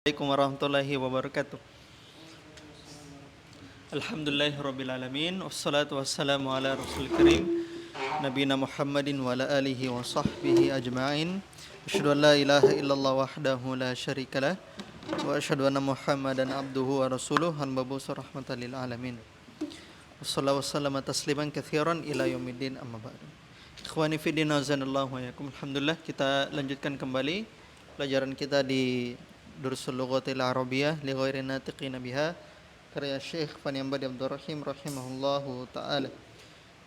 Assalamualaikum warahmatullahi wabarakatuh. Alhamdulillahirabbil alamin wassalatu wassalamu ala rasulil karim nabiyina Muhammadin wa ala alihi wa sahbihi ajma'in. Asyhadu an la ilaha illallah wahdahu la syarikalah wa asyhadu anna Muhammadan abduhu wa rasuluhu al-mab'uts rahmatan lil alamin. Wassalatu wassalamu tasliman katsiran ila yaumiddin amma ba'du. Ikhwani fi din azanallahu wa yakum. Alhamdulillah kita lanjutkan kembali pelajaran kita di Dursul Lughatil Arabiyyah li ghairi natiqina biha karya Syekh Faniambadi Abdul Rahim rahimahullahu taala.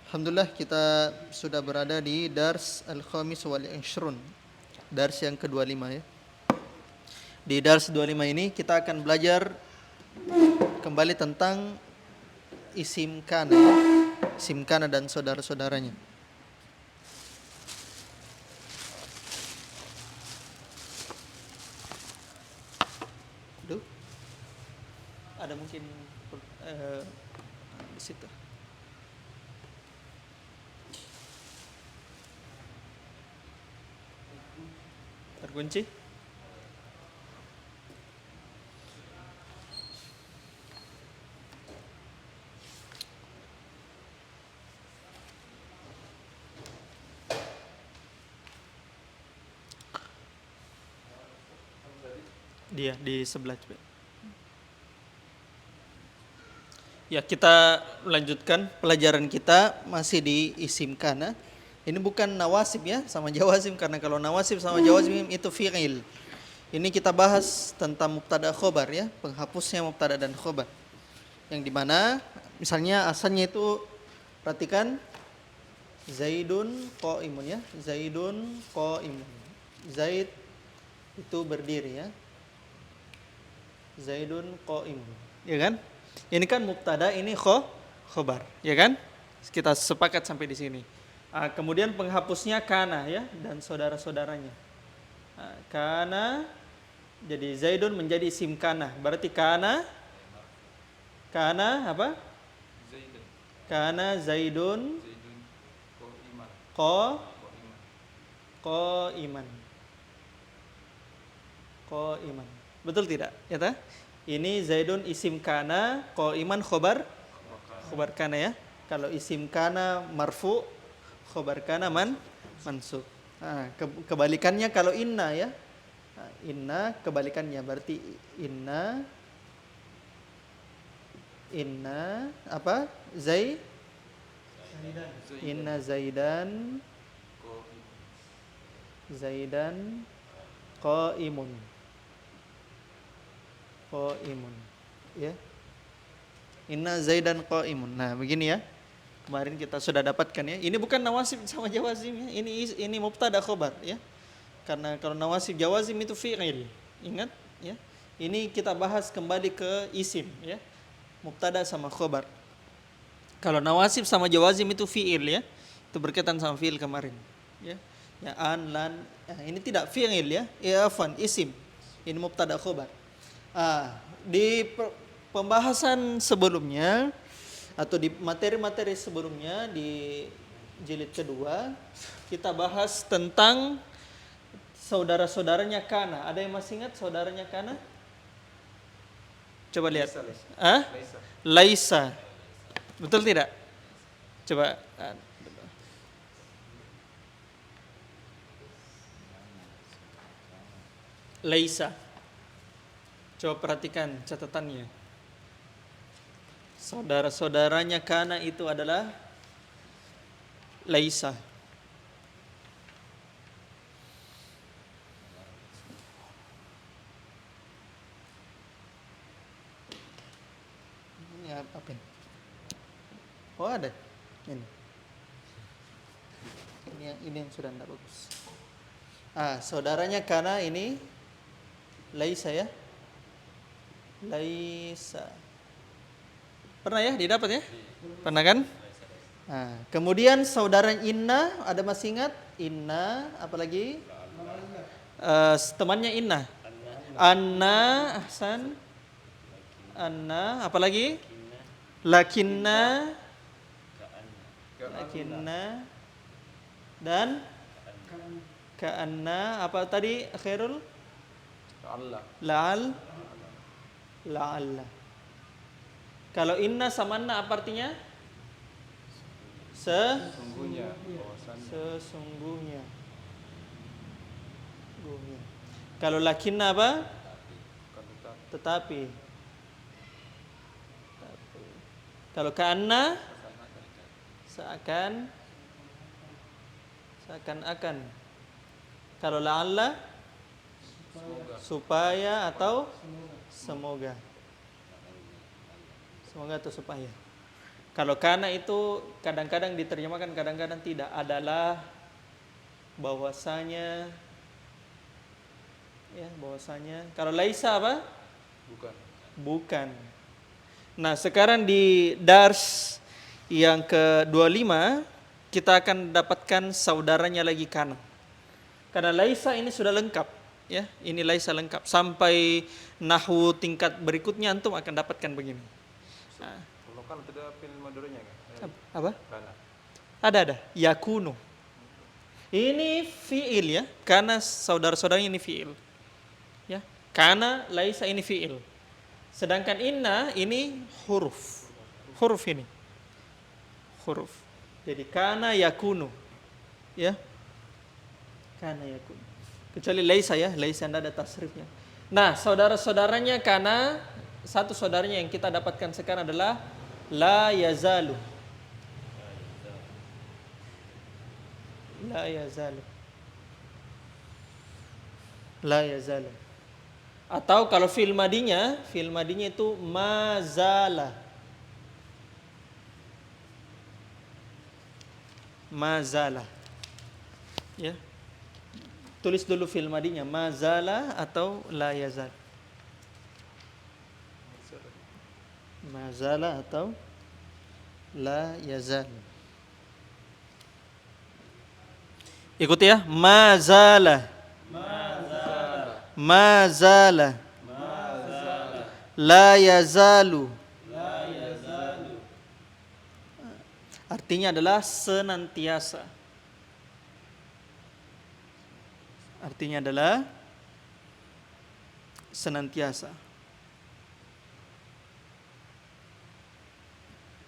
Alhamdulillah kita sudah berada di dars al-khamis wal 20. Dars yang ke-25 ya. Di dars 25 ini kita akan belajar kembali tentang isim kana, isim kana dan saudara-saudaranya. Ada mungkin di situ. Terkunci? Dia di sebelah coba. Ya, kita melanjutkan pelajaran kita masih di isim kana. Ini bukan nawasib ya, sama jawazim, karena kalau nawasib sama jawazim itu fi'il. Ini kita bahas tentang mubtada khobar ya, penghapusnya mubtada dan khobar. Yang dimana misalnya asalnya itu perhatikan Zaidun qa'imun ya, Zaidun qa'imun. Zaid itu berdiri ya. Zaidun qa'imun. Ya kan? Ini kan mubtada, ini khobar, ya kan? Kita sepakat sampai di sini. Kemudian penghapusnya kana ya dan saudara-saudaranya. Kana jadi Zaidun menjadi isim kana. Berarti kana apa? Zaidun. Kana Zaidun qa'iman. Qa'iman. Betul tidak? Ya ta? Ini Zaidun isim kana, qa'iman khobar kana ya. Kalau isim kana marfu, khobar kana mansub. Kebalikannya kalau inna ya. Inna kebalikannya berarti inna apa? Inna Zaidan qa'imun. Qa'imun ya. Inna Zaidan qa'imun. Nah, begini ya. Kemarin kita sudah dapatkan ya. Ini bukan nawasib sama jawazim ya. Ini mubtada khobar ya. Karena kalau nawasib jawazim itu fi'il. Ingat ya. Ini kita bahas kembali ke isim ya. Mubtada sama khobar. Kalau nawasib sama jawazim itu fi'il ya. Itu berkaitan sama fi'il kemarin ya. Ya an lan. Ini tidak fi'il ya. Ya afwan isim. Ini mubtada khobar. Di pembahasan sebelumnya atau di materi-materi sebelumnya di jilid kedua kita bahas tentang saudara-saudaranya kana. Ada yang masih ingat saudaranya kana? Coba lihat. Laisa. Betul tidak? Coba. Laisa. Coba perhatikan catatannya. Saudara-saudaranya kana itu adalah laisa. Ini apa ini? Oh ada. Ini yang sudah tidak bagus. Saudaranya kana ini laisa ya. Laisa. Pernah ya didapat ya? Pernah kan? Kemudian saudara inna, ada masih ingat? Inna, apalagi? Temannya inna. Anna, ahsan. Anna, apalagi? Lakinna. Dan ka'anna, apa tadi Khairul? La'al. La'alla. Kalau inna sama anna apa artinya? Sesungguhnya. Sesungguhnya. Kalau lakinna apa? Tetapi. Kalau ka'anna seakan-akan. Kalau la'alla supaya atau semoga. Semoga atau supaya. Kalau kana itu kadang-kadang diterjemahkan, kadang-kadang tidak. Adalah, bahwasanya, ya bahwasanya. Kalau laisa apa? Bukan. Nah, sekarang di dars yang ke-25 kita akan dapatkan saudaranya lagi kana. Karena laisa ini sudah lengkap, ya. Ini laisa lengkap. Sampai nahwu tingkat berikutnya antum akan dapatkan begini. Nah. Kalau kan tidak fi'il madhari'nya kan? Apa? Kana. Ada. Yakunu. Ini fi'il ya. Karena saudara-saudaranya ini fi'il. Ya. Kana, laisa ini fi'il. Sedangkan inna ini huruf. Huruf ini. Huruf. Jadi kana yakunu. Ya. Kana yakunu. Kecuali laisa ya. Laisa tidak ada tasrifnya. Nah, saudara-saudaranya kana, satu saudaranya yang kita dapatkan sekarang adalah la yazalu. La yazalu. La yazalu. Atau kalau fi'il madinya itu mazala. Mazala. Ya. Tulis dulu fi'il madinya mazala atau la yazal. Mazala atau la yazal. Ikuti ya, mazala. Mazala. La yazalu. Artinya adalah senantiasa. Artinya adalah senantiasa.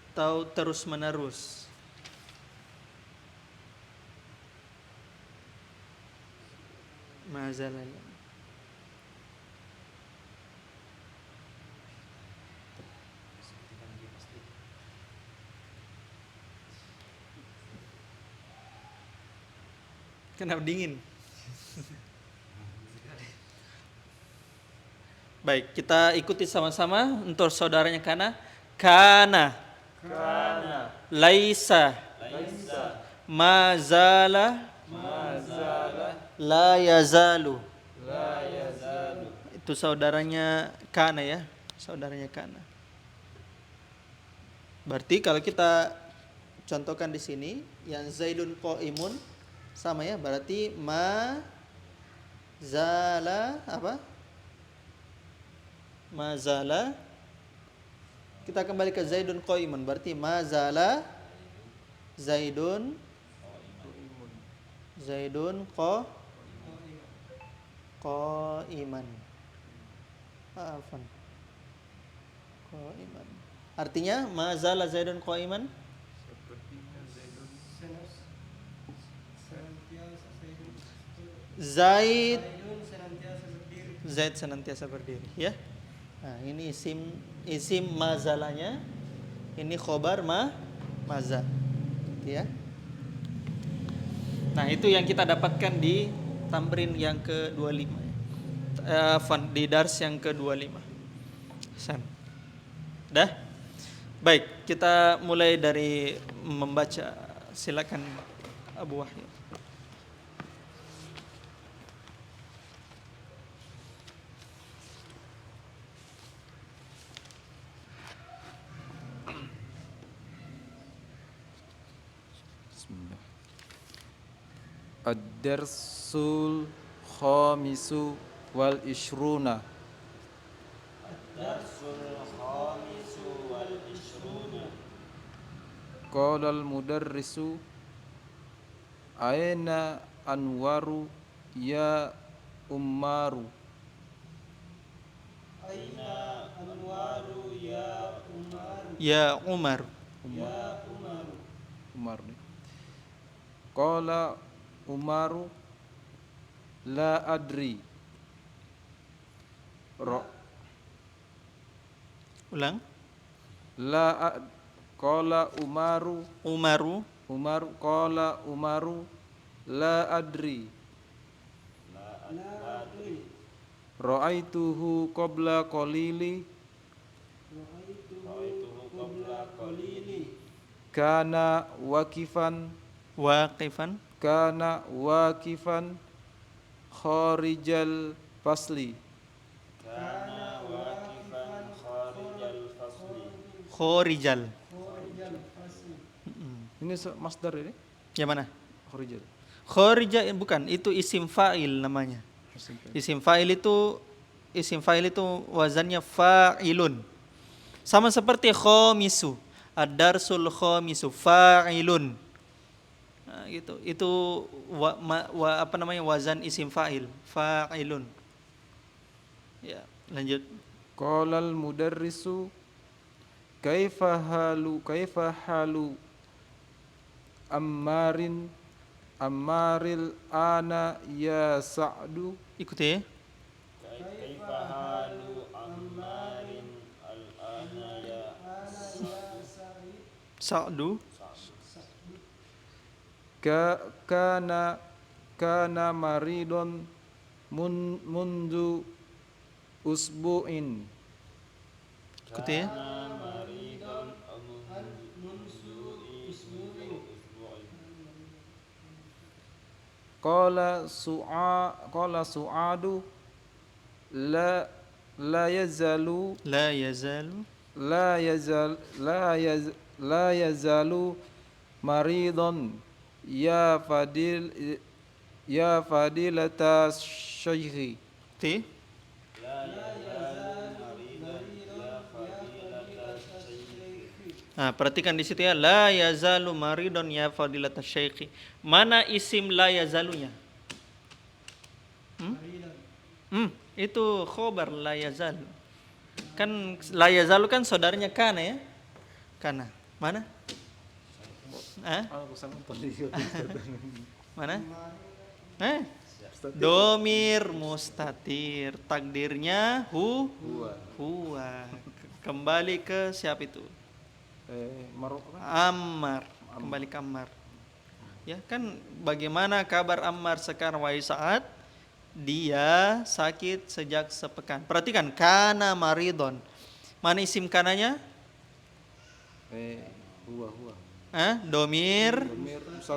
Atau terus-menerus. Mazala. Kenapa dingin? Baik, kita ikuti sama-sama untuk saudaranya kana. Kana. Laisa. Mazala. La yazalu. Itu saudaranya kana ya. Saudaranya kana. Berarti kalau kita contohkan di sini yang Zaidun qaimun sama ya, berarti ma zala apa? Mazala. Kita kembali ke Zaidun qaimun, berarti mazala Zaidun qaiman. Afan. Qaiman. Artinya mazala Zaidun qaiman. Zaid senantiasa berdiri ya. Nah, ini isim mazalanya. Ini khobar mazal. Ya. Nah, itu yang kita dapatkan di tamrin yang ke-25. Di dars yang ke-25. Dah? Baik, kita mulai dari membaca. Silakan Abu Wahyu. Ad-darsul khamisu wal ishruna. Qala al-mudarrisu aina anwaru ya ummaru. Ya Umar. Umar nih. Qala Umaru la adri. Ulang. Qala Umaru qala Umaru la adri. Ra'aituhu qabla qalili kana wakifan Waqifan. kharijal fasli. Khorijal. Ini masdar ini? Yang mana? Kharijal. Kharija bukan, itu isim fa'il namanya. Isim fa'il itu wazannya fa'ilun. Sama seperti khamisu. Ad-darsul khamisu fa'ilun. Nah, gitu. Itu wazan isim fa'il, fa'ilun. Ya, lanjut. Qala al-mudarrisu kaifa halu ammaril ana ya Sa'du. Ikuti ya. Sa'du. Kana maridon mundu usbu'in. Ikuti ya. Qala Su'adu la yazalu maridon ya fadilata syaikhi. Ikuti. Nah, perhatikan di situ ya, la yazalu maridon ya fadilat syekhi. Mana isim la yazalunya? Itu khobar la yazal. Kan la yazalu kan saudaranya kana ya? Kana. Mana? Mana? Domir mustatir. Takdirnya huwa. Kembali ke siapa itu? Ammar. Kembali ke Ammar. Ya kan, bagaimana kabar Ammar sekarang wahai Sa'ad? Dia sakit sejak sepekan. Perhatikan, kana maridon. Mana isim kananya? Huwa. Domir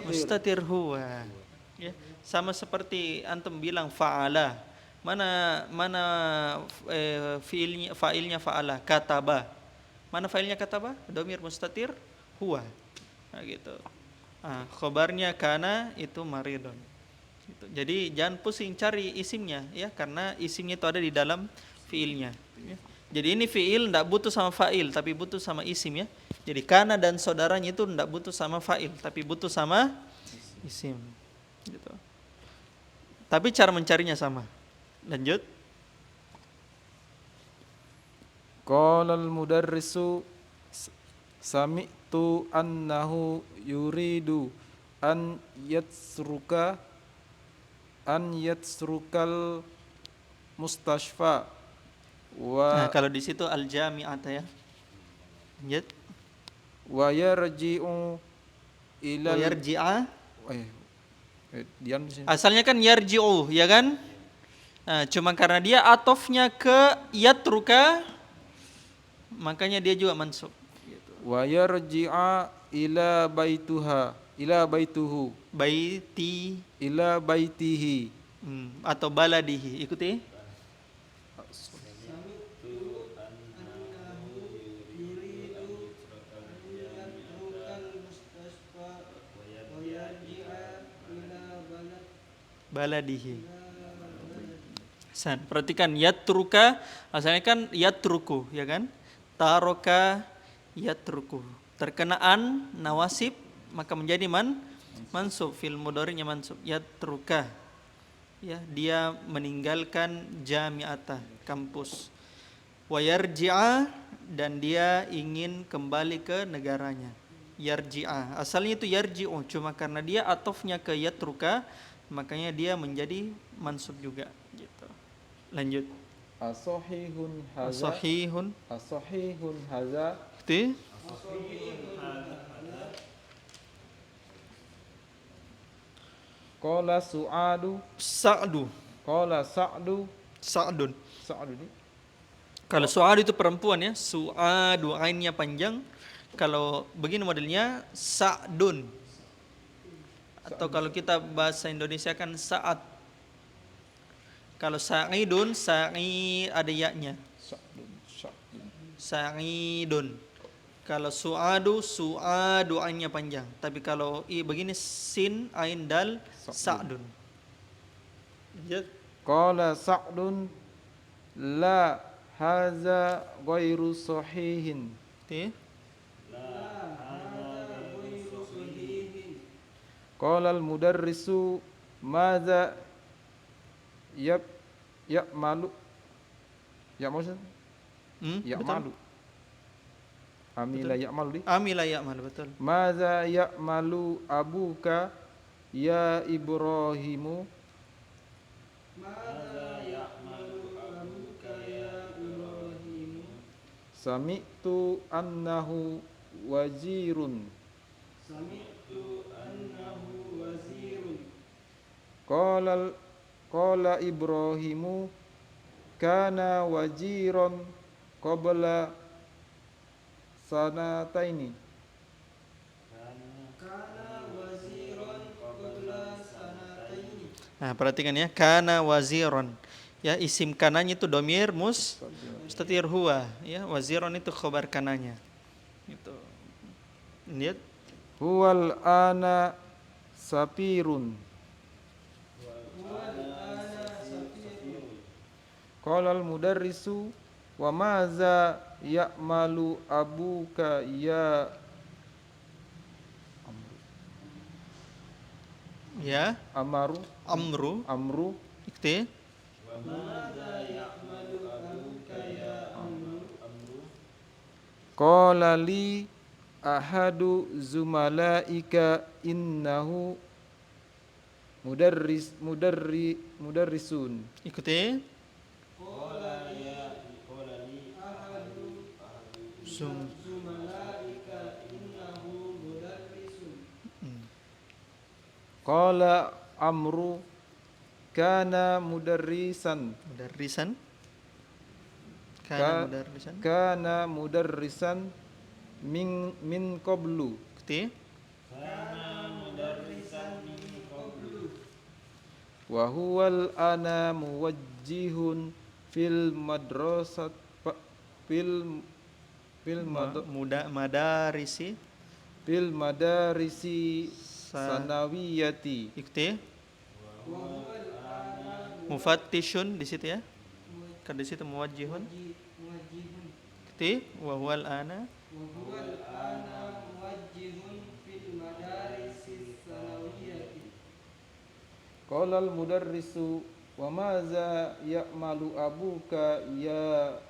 mustatir huwa. Ya, sama seperti antum bilang fa'ala. Mana fa'ilnya fa'ala, kataba. Mana failnya kataba? Domir mustatir huwa. Nah, gitu. Khobarnya kana itu maridon. Gitu. Jadi jangan pusing cari isimnya ya, karena isimnya itu ada di dalam fiilnya. Ya. Jadi ini fiil tidak butuh sama fa'il, tapi butuh sama isim ya. Jadi kana dan saudaranya itu tidak butuh sama fa'il, tapi butuh sama isim. Gitu. Tapi cara mencarinya sama. Lanjut. Qala al-mudarrisu sami'tu annahu yuridu an yatsrukal mustashfa Nah, kalau di situ al-jami'ata ya. Lanjut. Wa yarji'u ila yarji'a. Dian di sini. Asalnya kan yarji'u, ya kan? Nah, cuma karena dia atofnya ke yatruka, makanya dia juga mansub. Gitu. Wa yarji'a ila baituhu. Ila baitihi. Atau baladihi. Ikuti. Baladihi. Perhatikan yatruka, asalnya kan yatruku, ya kan? Taroka yatruku. Terkena an nawasib, maka menjadi mansub, fil mudhari'nya mansub. Yatruka. Ya, dia meninggalkan jami'ata, kampus. Wa yarji'a, dan dia ingin kembali ke negaranya. Yarji'a. Asalnya itu yarji'u, cuma karena dia atofnya ke yatruka, makanya dia menjadi mansub juga gitu. Lanjut. Asahihun haza. Itu. Qala Sa'dun. Sa'dun. Kalau Su'ad itu perempuan ya, Su'adu ainnya panjang. Kalau begini modelnya Sa'dun. Atau kalau kita bahasa Indonesia kan Sa'ad. Kalau Sa'idun, Sa'i ada ya-nya. Sa'idun. Kalau Su'adu ainnya panjang. Tapi kalau begini sin, ain, dal, Sa'dun. Qala Sa'dun la haza ghairu sahihin. Qala al-mudarrisu madza ya'malu. Ya'malu. Amila ya'malu, betul. Madza ya'malu abuka ya Ibrahimu. Sami'tu annahu wazirun. Qala Ibrahimu kana waziran qabla sanataini. Nah, perhatikan ya, kana waziron. Ya, isim kananya itu domir mustatir huwa, ya, waziron itu khobar kananya. Itu. Lihat. Huwal ana sapirun. Qala al-mudarrisu wa maza ya'malu abuka ya Amru. Ikti. Qala li ahadu zumalaika innahu mudarrisun. Ikuti. Qala Amru kana mudarrisan. Kana mudarrisan min qablu. Wa huwal ana muwajjihun fil madrasat madarisi sanawiyati. Ikti. Mufattishun di situ ya. Kan di situ muwajjihun. Ikti. Wa huwal ana muwajjihun fil madarisi sanawiyati. Qala al mudarrisu wa maza ya'malu abuka ya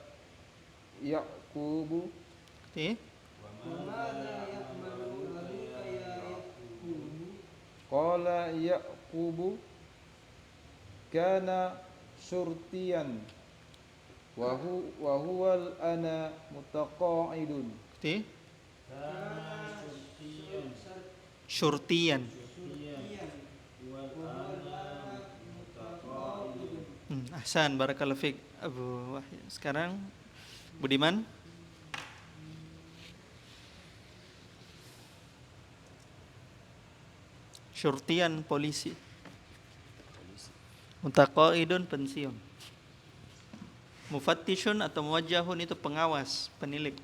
Yaqubu. Ikti. Qala Yaqubu kana syurtiyan wa huwal ana mutaqa'idun. Syurtiyan. Ahsan, barakallahu fiik Abu Wahid. Sekarang Budiman. Syurtian polisi. Mutaqaidun pensiun. Mufattishun atau muwajjahun itu pengawas, penilik.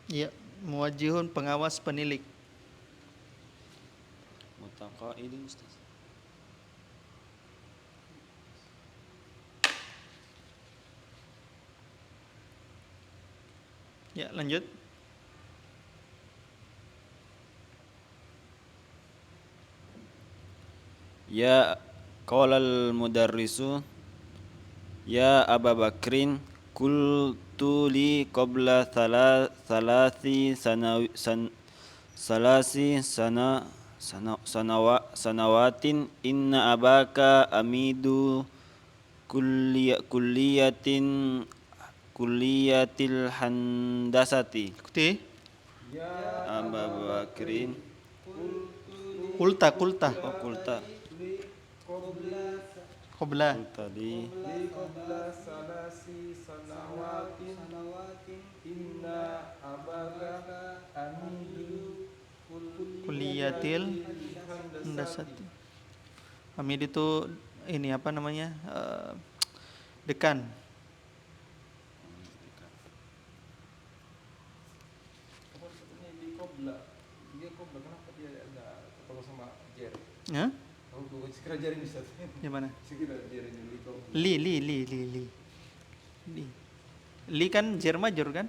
Ya, muwajjihun pengawas, penilik. Mutaqaidun Ustaz. Ya, lanjut. Ya Qala al-mudarrisu ya Aba Bakrin qultu li qabla salasi sanawatin inna abaka amidu kulliyatil handasati. Ikuti. Aba Bakrin Kulta. qulta Qabla. tadi qabla salasi sanawatin inna abaka amidu Kuliyatil Handasati. Hamid itu ini apa namanya? Dekan. Apa sebutnya di qabla? Dia qabla, kenapa dia ada ketemu sama jer? Ya? Aku sekira jer ini Ustaz. Di mana? Sekira jer ini di qabla. Li kan jar majrur kan?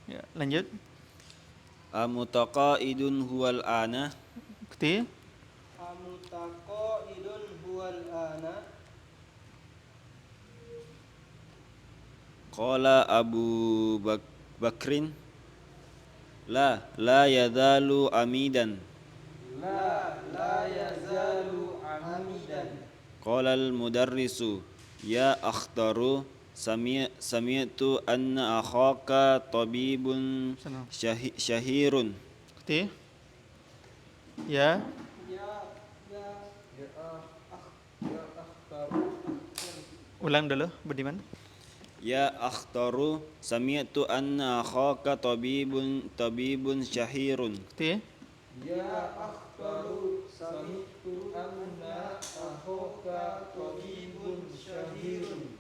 Ya, lanjut. amutaqaidun huwal ana. Ikuti. Amutaqaidun huwal ana. Qala Abu Bakrin la yazalu amidan. La yazalu amidan. Qala al-mudarrisu ya akhtaru sami'tu anna akhaka tabibun Sana. syahirun. Ikuti. Ya. Ulang dulu, Budiman. Ya akhtaru sami'tu anna akhaka tabibun syahirun. Ikuti. Ya akhbaru sami'tu anna akhoka tabibun syahirun.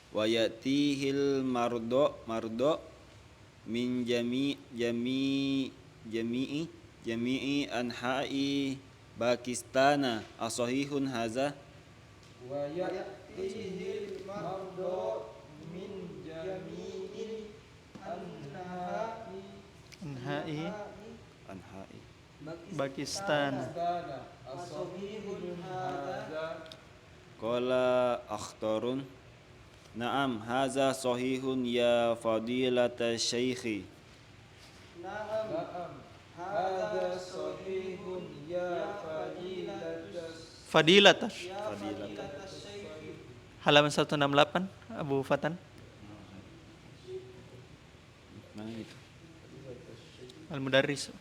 Wa yatihil mardo min jami'i anha'i Pakistana asahihun haza. Wa ya'tihil mardo min jami'il Anha'i Anha'i Pakistan. Astana asabihun hadza. Qala akhtarun na'am haza sahihun ya fadilata syaikhi. Na'am hadza sahihun ya fadilatas Fadilata. Fadilata Halaman 168 Abu Fatan. mana itu? Al-Mudarris.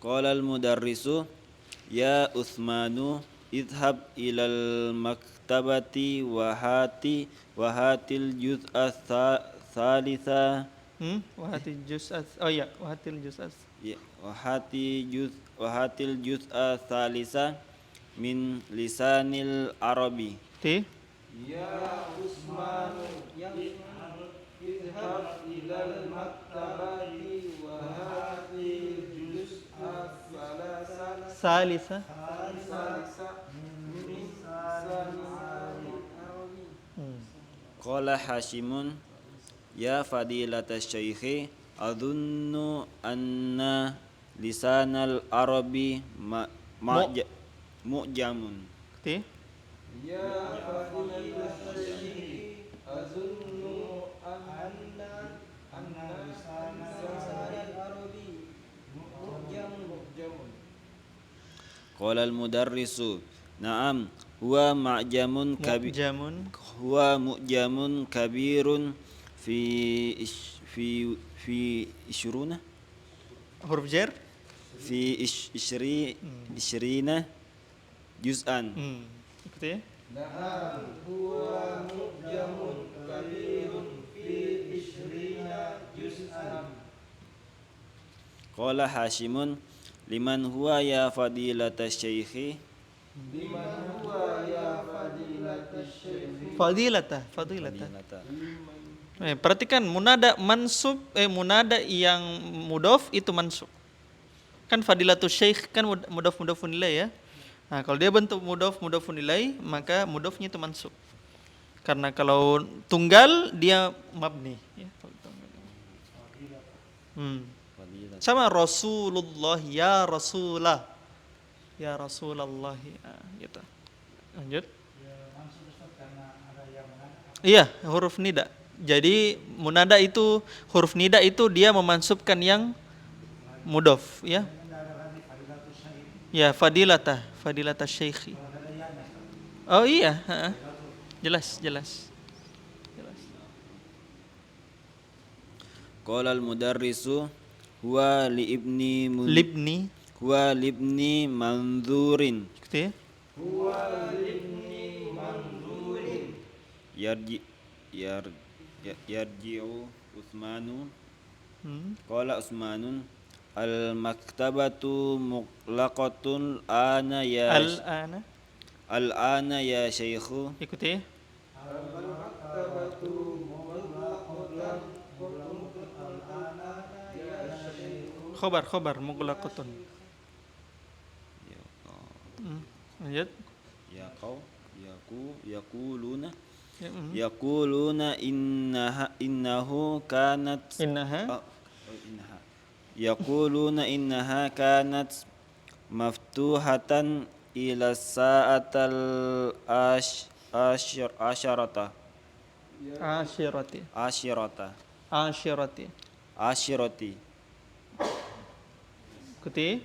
Qala al-mudarrisu ya Utsmanu idhab ilal maktabati wahatil juz'a thalitha. Wahatil juz'at. Oh ya, wahatil juz'at. Ya, wahatil juz'a thalitha min lisanil arabi. Ti. ya Usmanu idhab ilal maktabati wa hadhihi juz'at salasa Salisa. salisa min lisanil arabi. Qala Hashimun ya fadilata syaikhi adhunnu anna lisanal arabi mu'jamun. Ti. Ya fadilatas syekh azunnu anna lisanal arabi mu'jamun. Qala al-mudarrisu na'am huwa ma'jamun Jamun. huwa mu'jamun kabirun fi ishruna Huruf jar. fi ishrina juz'an. Ikuti. Na'am huwa mu'jamun kabirun fi ishrina juz'an. Qala Hashimun liman huwa ya fadilata syaikhi. Liman huwa ya fadilatas syekh. Fadilata. Fadilata. Perhatikan munada mansub munada yang mudhof itu mansub. Kan fadilatus syekh kan mudhof mudhofun ilaih ya. Nah, kalau dia bentuk mudhof mudhofun ilaih, maka mudhofnya itu mansub. Karena kalau tunggal dia mabni ya. Fadilata. Sama Rasulullah ya Rasulah. ya Rasulullah, gitu. Lanjut. Iya, huruf nida. Jadi munada itu, huruf nida itu dia memansubkan yang mudhof, ya. Ya, fadilata syekhi. Oh iya, jelas. Qala al-mudarrisu huwa Libni, libni manzurin gitu ya. yarji'u Utsmanu. Hmm. Qala Utsmanun al-maktabatu muqlaqatun ana ya Al-ana, al-ana ya syaikhu. ikuti. Khobar mughlaqatun. Ya Lanjut. ya kau yaquluna Ya, yaquluna innahu kanat Innaha innaha yaquluna innaha kanat maftuhatan ila sa'atal asyarata asyirati. Ikuti.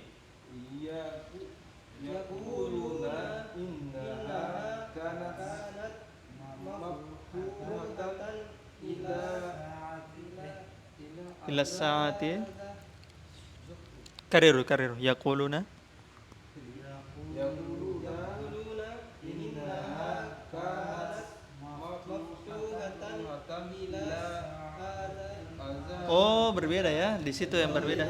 Yaquluna innaha kanat maftuhatan Ila saati. Kariru. Yaquluna innaha kanat maftuhatan ila azan. Oh, berbeda ya. Di situ yang berbeda.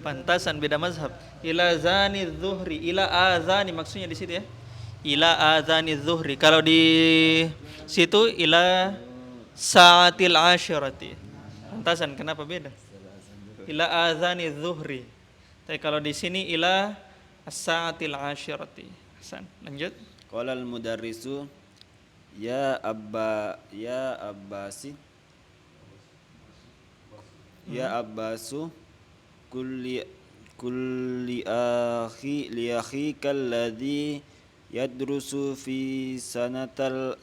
Pantasan beda mazhab. Ila zani zuhri, ila azani maksudnya di situ ya. Ila azani zuhri. Kalau di situ ila saatil asyirati. Pantasan kenapa beda? Ila azani zuhri. Tapi kalau di sini ila saatil asyirati. Hasan, lanjut. Qala al-mudarrisu ya Abbasu kulli li akhika alladhi yadrusu fi Sanatil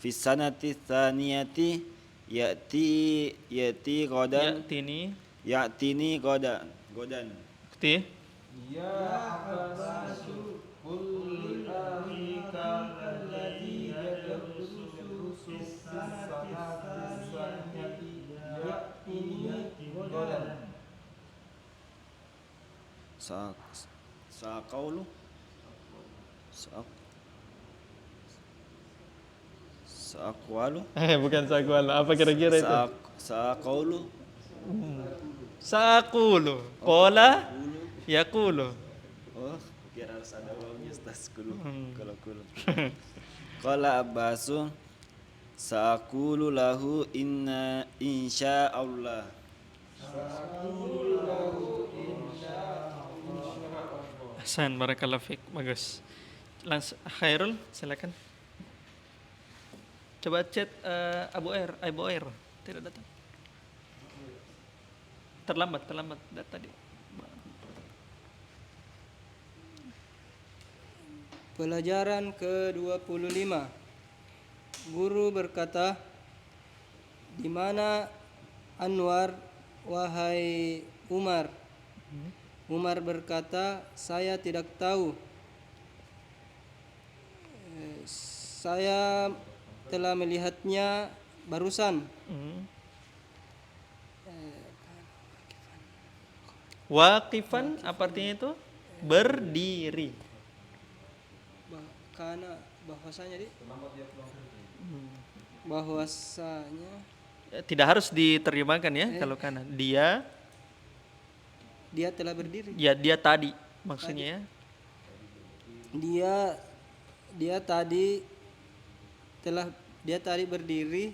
sanati thaniyati ya'ti qadan ya'tini. ya'tini qadan Ikuti. Ya abbasu qul akhika alladhi yadrusu fi sanati ya'tini qadan. Saqaulu Saqwalu Bukan sakwal. Apa kira-kira itu? Saqaulu Saqulu. Qala yaqulu. Oh, kira harus ada wawnya tasqulu. Kalau kulu. Qala Abbasu saqulu lahu insyaallah. Hasan, barakallahu fiik. Bagus. Langsung Khairul, silakan. Coba chat Abu Air. Tidak datang. Terlambat tadi. Pelajaran ke-25. Guru berkata, "Di mana Anwar, wahai Umar?" Umar berkata, "Saya tidak tahu. Saya telah melihatnya barusan." Waqifan apa artinya itu? Berdiri. Karena bahwasanya bahwasanya Tidak harus diterjemahkan ya kalau kana. Dia telah berdiri. ya dia tadi maksudnya ya. Dia tadi berdiri.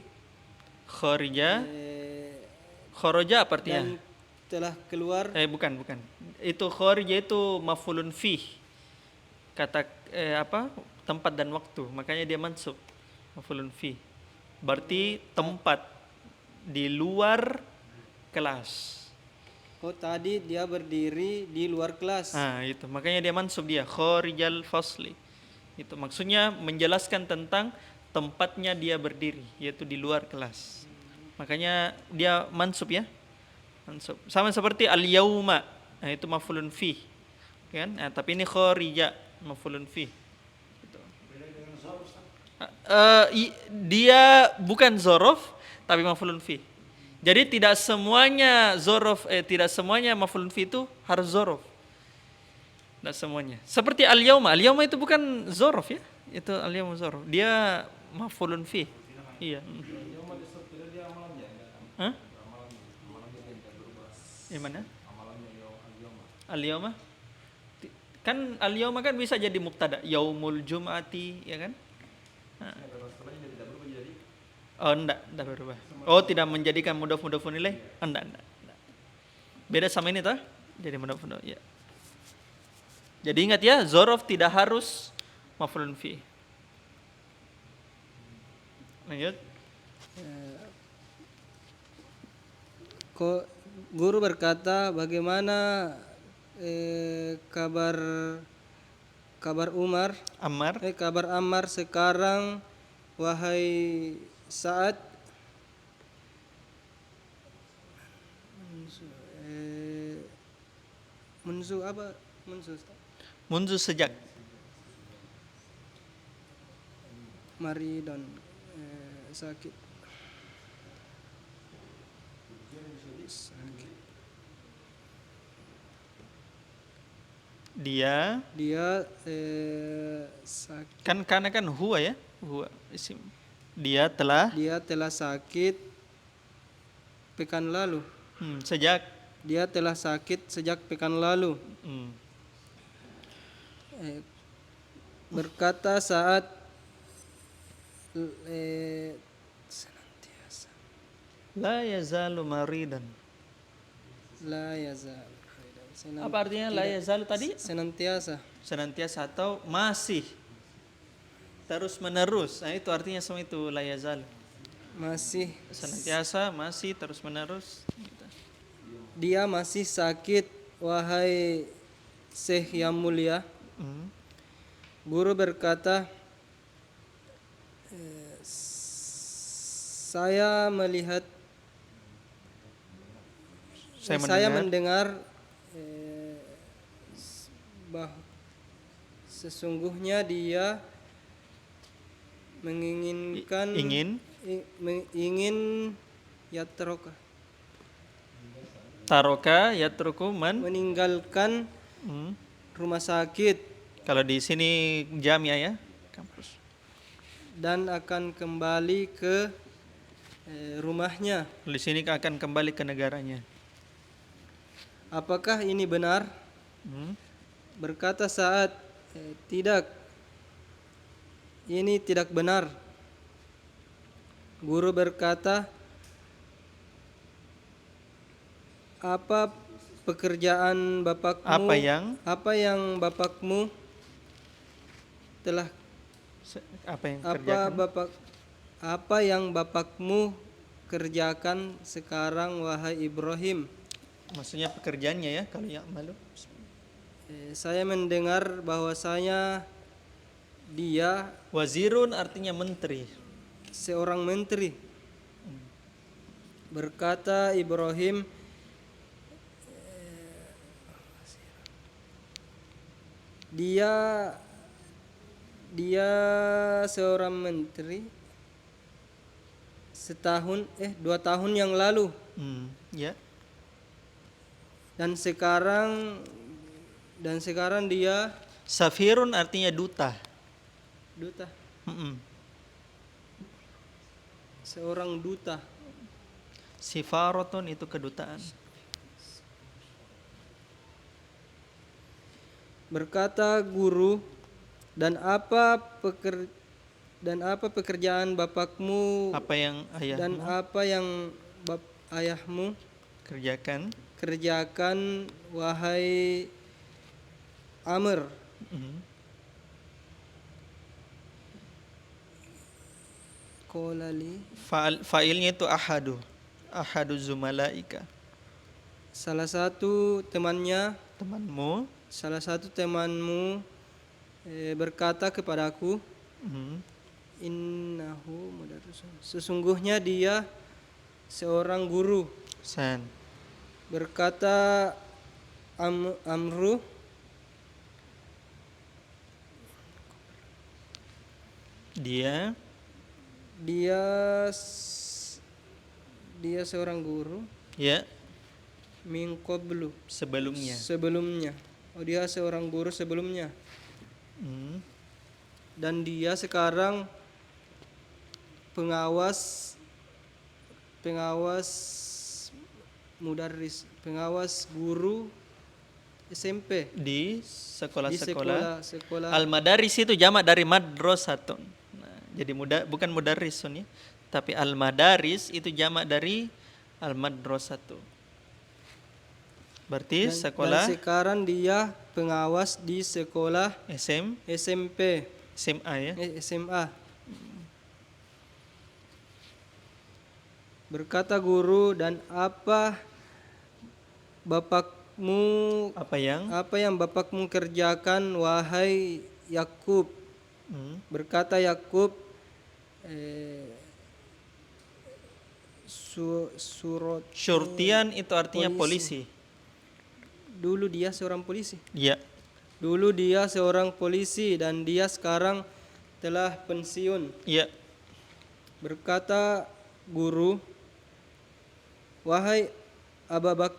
Kharaja apa artinya? Dan telah keluar. Bukan. Itu kharija itu maf'ulun fih. Kata tempat dan waktu. Makanya dia mansub. Maf'ulun fih. Berarti tempat di luar kelas. Oh tadi dia berdiri di luar kelas. Nah, itu. Makanya dia mansub dia kharijal fasli. Itu maksudnya menjelaskan tentang tempatnya dia berdiri, yaitu di luar kelas. Makanya dia mansub ya. Mansub. Sama seperti al-yauma. Nah, itu maf'ulun fi. Kan? Nah, tapi ini kharija maf'ulun fi. Gitu. Dia bukan zorof tapi maf'ulun fi. Jadi tidak semuanya tidak semuanya maf'ulun fi itu harus zorof. Tidak semuanya. Seperti al-yauma. Al-yauma itu bukan zorof ya. Itu al-yauma zorof. Dia maf'ulun fi. Iya. Hah? Yang mana? Al-yauma. Kan al-yauma kan bisa jadi mubtada. Yaumul jum'ati, ya kan? Oh, enggak berubah. Oh, tidak menjadikan mudhaf-mudhafun ilaih? Enggak. Beda sama ini toh? Jadi mudhaf-mudhaf, ya. Jadi ingat ya, zorof tidak harus maf'ulun fi. Lanjut. Guru berkata, bagaimana kabar Umar? Ammar. Kabar Ammar sekarang, wahai Sa'ad. Munzu apa? Munzu sejak. Maridon, sakit. Dia sakit. kan karena kan huwa ya, huwa isim. Dia telah sakit pekan lalu. Sejak Dia telah sakit sejak pekan lalu. Berkata saat senantiasa. La yazalu maridan. La yazal. Apa artinya la yazalu tadi? Senantiasa. Senantiasa atau masih terus menerus. Nah, itu artinya semua itu la yazalu. Masih Senantiasa, masih terus menerus. Dia masih sakit, wahai Syekh yang mulia. Guru berkata, saya mendengar bahwa sesungguhnya dia menginginkan ingin taroka yatruku meninggalkan rumah sakit. Kalau di sini jamia ya, kampus. Dan akan kembali ke rumahnya. Di sini akan kembali ke negaranya. Apakah ini benar? Berkata saat tidak. Ini tidak benar. Guru berkata, apa pekerjaan bapakmu? Apa yang bapakmu telah apa yang bapakmu kerjakan sekarang, wahai Ibrahim? Maksudnya pekerjaannya ya, kalau ya malu. Saya mendengar bahwasanya dia wazirun artinya menteri. Seorang menteri. Berkata Ibrahim, dia seorang menteri 2 tahun yang lalu. Ya. Dan sekarang dia safirun artinya duta. Seorang duta. Sifaratun itu kedutaan. Berkata guru, dan apa pekerjaan bapakmu? Apa yang ayahmu? Dan apa yang ayahmu kerjakan, wahai Amr? Qolali. Fa'ilnya itu ahadu zumalaika. salah satu temanmu temanmu berkata kepadaku, hmm, innahu mudarrisun, sesungguhnya dia seorang guru. San. Berkata Amru, Dia dia s- dia seorang guru ya min qablu, sebelumnya. Oh, dia seorang guru sebelumnya, Hmm, dan dia sekarang pengawas pengawas mudarris, pengawas guru SMP di di sekolah-sekolah. sekolah Al-madaris itu jamak dari madrasatun. Nah, jadi bukan mudarrisun ya, tapi al-madaris itu jamak dari al-madrasatu. Berarti dan sekolah sekarang dia pengawas di sekolah SMP SMA ya. SMA. Berkata guru, dan apa Apa yang bapakmu kerjakan, wahai Yakub? Berkata Yakub, surat Syurtian itu artinya polisi. Dulu dia seorang polisi. Ya. Dulu dia seorang polisi dan dia sekarang telah pensiun. Ya. Berkata guru, wahai Abu Bakar.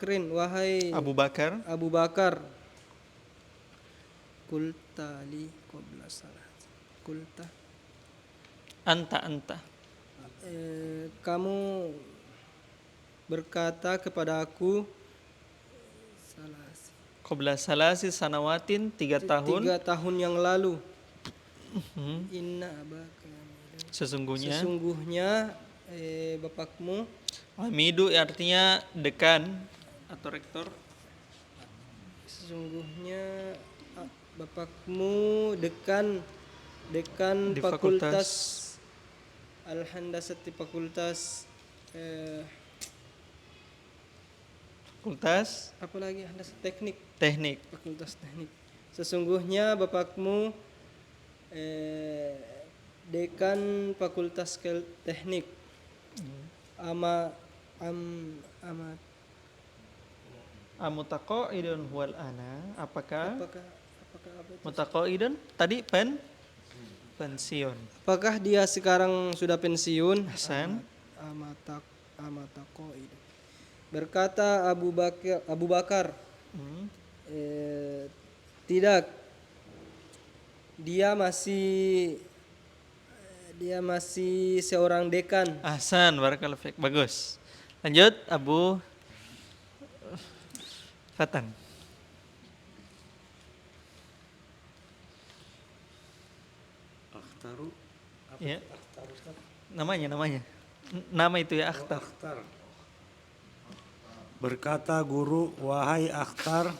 Kulta li qabla salat. Kulta. Anta. Kamu berkata kepada aku Qabla salasi sanawatin 3 tahun. 3 tahun yang lalu. Hmm. Inna abaka Sesungguhnya bapakmu Hamidu artinya dekan atau rektor. Sesungguhnya bapakmu dekan Di fakultas Al-Handasati, fakultas apa lagi, Handasat teknik. fakultas teknik. Sesungguhnya bapakmu dekan fakultas teknik. Amat Amutaqaidun huwal ana. Apakah apa itu? mutaqaidun tadi pensiun. Apakah dia sekarang sudah pensiun? Hasan. Amataqaid. Berkata Abu Bakar, tidak. Dia masih seorang dekan. Ahsan, barakallahu fiik. Bagus. Lanjut Abu Fatan. Akhtaru. Ya. Akhtar Ustaz. Namanya. Nama itu ya Akhtar. Akhtar. Berkata guru, wahai Akhtar,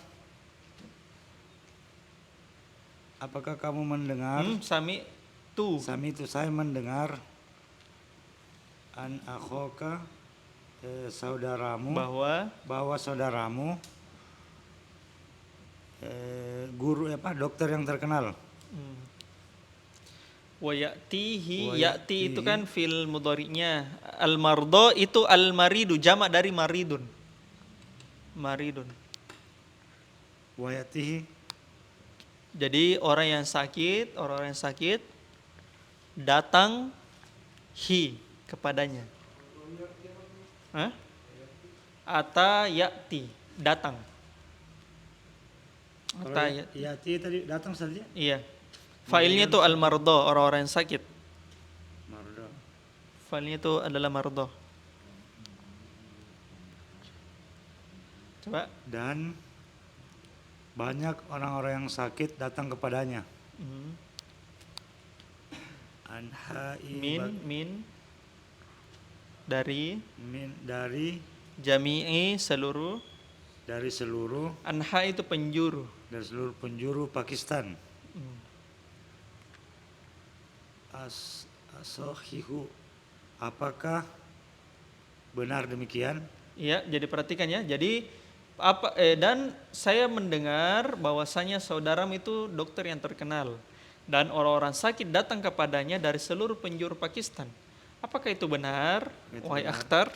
apakah kamu mendengar? Sami itu saya mendengar an akhoka, saudaramu, bahwa saudaramu guru dokter yang terkenal. Wa ya'tihi, ya'ti itu kan fil mudhari'nya. Al-mardo itu al-maridu, jamak dari maridun. Wa ya'tihi, jadi orang yang sakit datang kepadanya. Ata ya'ti, datang. ya'ti tadi datang saja. Iya. Failnya itu al-mardo, orang-orang yang sakit. Marda. Failnya itu adalah mardo. Coba. Dan banyak orang-orang yang sakit datang kepadanya. Min dari jami'i seluruh. Dari seluruh. Anha itu penjuru. Dari seluruh penjuru Pakistan. Asohihu, apakah benar demikian? Iya, jadi perhatikan ya. Jadi Dan saya mendengar bahwasanya saudaramu itu dokter yang terkenal dan orang-orang sakit datang kepadanya dari seluruh penjuru Pakistan. Apakah itu benar, Itu wahai benar. Akhtar?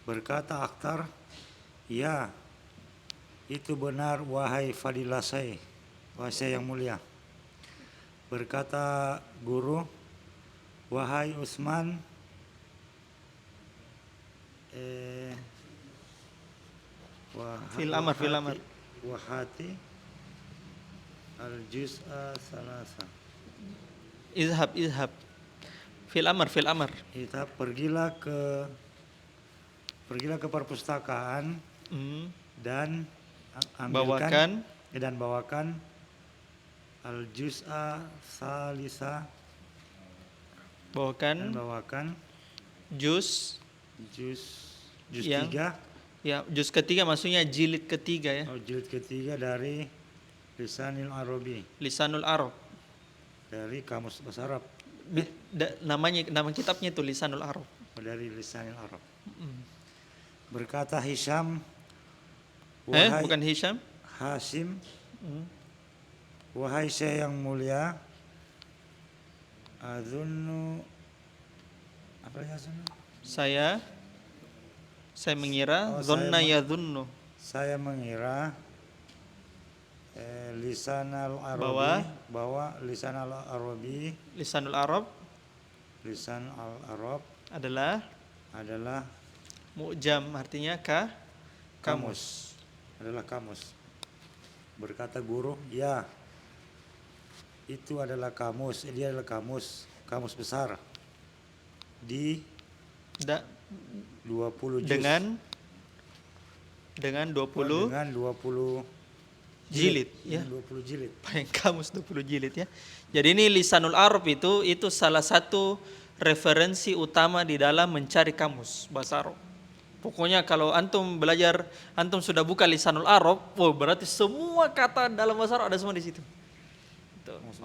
Berkata Akhtar, ya, itu benar wahai Fadilah saya, wahai saya yang mulia. Berkata guru, wahai Utsman, Fil amar. wahati al-juz'a salasa. Izhab. Fil amar. Kita pergilah ke perpustakaan dan ambilkan bawakan al-juz'a salisa, dan bawakan juz juz yang 3, ya, juz ketiga maksudnya jilid ketiga ya. jilid ketiga dari Lisanul Arabi, Lisanul Arab. dari Kamus Bahasa Arab, Nama kitabnya itu Lisanul Arab. dari Lisanul Arab. Berkata Hisham, Bukan Hisham. Hasim, wahai saya yang mulia, azunnu, apa ya azunnu? Saya mengira, dhanna yadhunnu, Saya mengira lisanal Arabi, bahwa lisanal Arabi, Lisanul Arab lisan al-Arab adalah adalah mu'jam, artinya kamus. adalah kamus. Berkata guru, ya, itu adalah kamus, dia adalah kamus besar di 20 juz, dengan 20 jilid ya. 20 jilid. Kamus 20 jilid ya. Jadi ini Lisanul Arab itu salah satu referensi utama di dalam mencari kamus bahasa Arab. Pokoknya kalau antum sudah buka Lisanul Arab, berarti semua kata dalam bahasa Arab ada semua di situ. Kamus